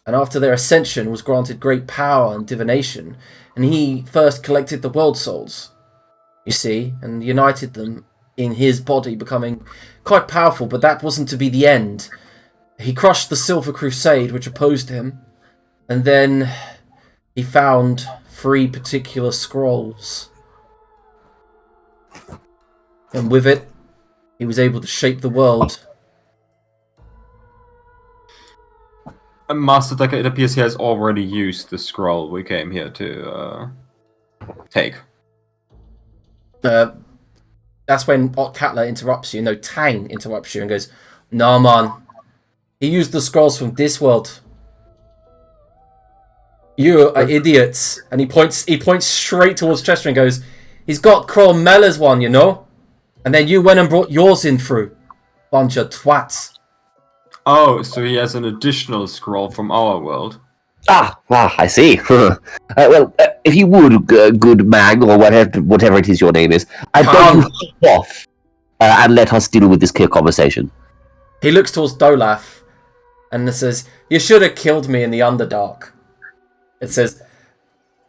and after their ascension was granted great power and divination, and he first collected the world souls, you see, and united them in his body, becoming quite powerful, but that wasn't to be the end. He crushed the Silver Crusade, which opposed him, and then he found 3 particular scrolls. And with it, he was able to shape the world. Master Decker, it appears he has already used the scroll we came here to take. That's when Otkatla interrupts you. No, Tang interrupts you and goes, nah, man. He used the scrolls from this world. You are idiots. And he points straight towards Chester and goes, he's got Kroll Mellor's one, you know? And then you went and brought yours in through. Bunch of twats. Oh, so he has an additional scroll from our world. I see. If you would, good man, or whatever it is your name is, I beg you hop off and let us deal with this clear conversation. He looks towards Dolaf and says, "You should have killed me in the Underdark." It says,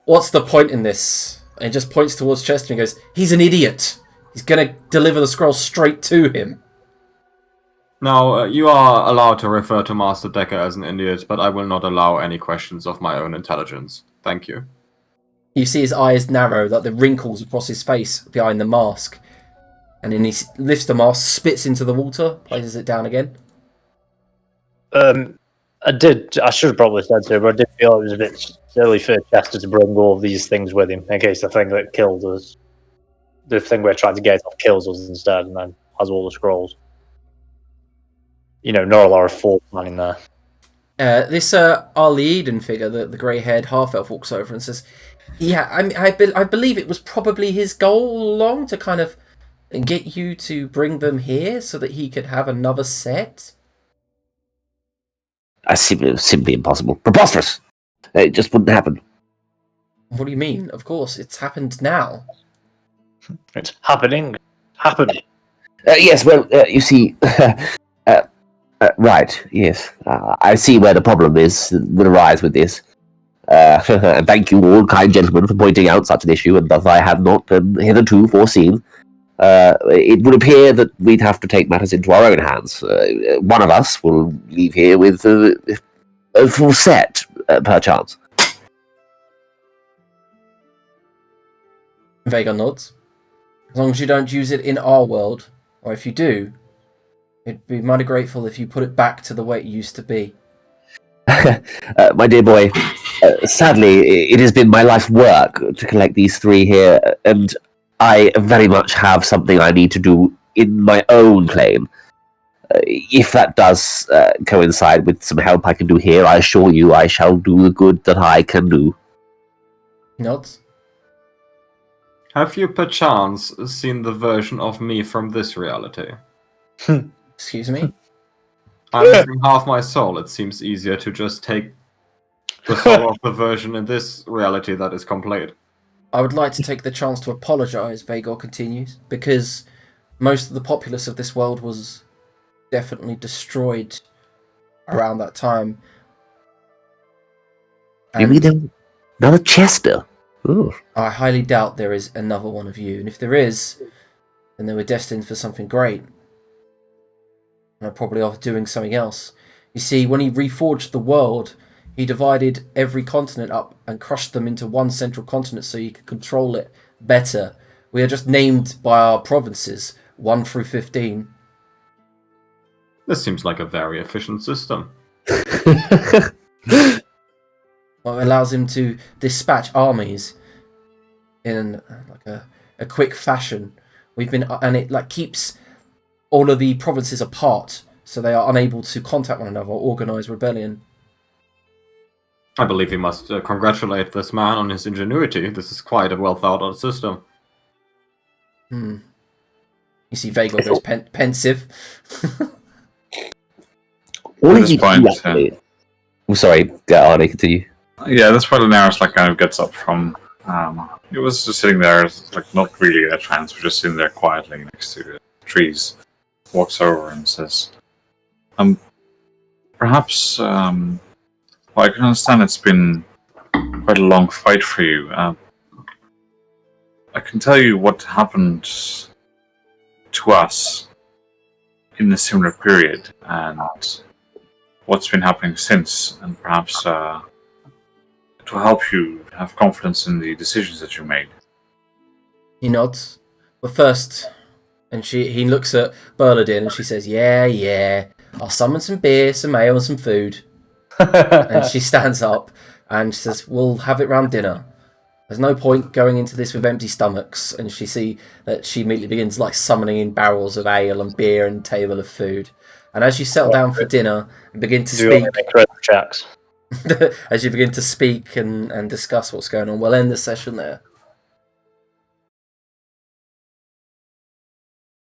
"What's the point in this?" And he just points towards Chester and goes, "He's an idiot. He's going to deliver the scroll straight to him." Now, you are allowed to refer to Master Decker as an idiot, but I will not allow any questions of my own intelligence. Thank you. You see his eyes narrow, like the wrinkles across his face behind the mask. And then he lifts the mask, spits into the water, places it down again. I should have probably said so, but I did feel it was a bit silly for Chester to bring all of these things with him in case the thing that killed us, the thing we're trying to get off, kills us instead, and then has all the scrolls. Not a lot of foreplanning there. This Ali Eden figure, the grey-haired half-elf, walks over and says, "Yeah, I believe it was probably his goal all along to kind of get you to bring them here so that he could have another set." I see it was simply impossible. Preposterous! It just wouldn't happen. What do you mean? Of course, it's happened now. It's happening. Happening. Yes, well, you see... right, yes. I see where the problem would arise with this. And thank you all, kind gentlemen, for pointing out such an issue, and thus I have not hitherto foreseen. It would appear that we'd have to take matters into our own hands. One of us will leave here with a full set, perchance. Vega nods. As long as you don't use it in our world, or if you do, it'd be mighty grateful if you put it back to the way it used to be. My dear boy, sadly, it has been my life's work to collect these three here, and I very much have something I need to do in my own claim. If that does coincide with some help I can do here, I assure you I shall do the good that I can do. Nods. Have you perchance seen the version of me from this reality? Excuse me? I'm missing half my soul. It seems easier to just take the soul of the version in this reality that is complete. I would like to take the chance to apologise, Vagor continues, because most of the populace of this world was definitely destroyed around that time. You mean another Chester? Ooh. I highly doubt there is another one of you, and if there is, then they were destined for something great. And are probably off doing something else. You see, when he reforged the world, he divided every continent up and crushed them into one central continent so he could control it better. We are just named by our provinces, 1 through 15. This seems like a very efficient system. Well, it allows him to dispatch armies in like a quick fashion. And it keeps all of the provinces apart, so they are unable to contact one another or organize rebellion. I believe we must congratulate this man on his ingenuity. This is quite a well thought out system. You see Vagor goes pensive. What At did this you point, do actually? I'm sorry, Arnie, continue. Yeah, that's where Daenerys kind of gets up from. He was just sitting there, not really in a trance, but just sitting there quietly next to the trees. Walks over and says, perhaps, well, I can understand it's been quite a long fight for you. I can tell you what happened to us in a similar period, and what's been happening since, and perhaps to help you have confidence in the decisions that you made. He nods. But first, and he looks at Berladin and she says, yeah, I'll summon some beer, some ale and some food. And she stands up and she says, we'll have it round dinner. There's no point going into this with empty stomachs. And she see that she immediately begins summoning in barrels of ale and beer and table of food. And as you settle down for dinner and begin to speak, checks. as you begin to speak and discuss what's going on, we'll end the session there.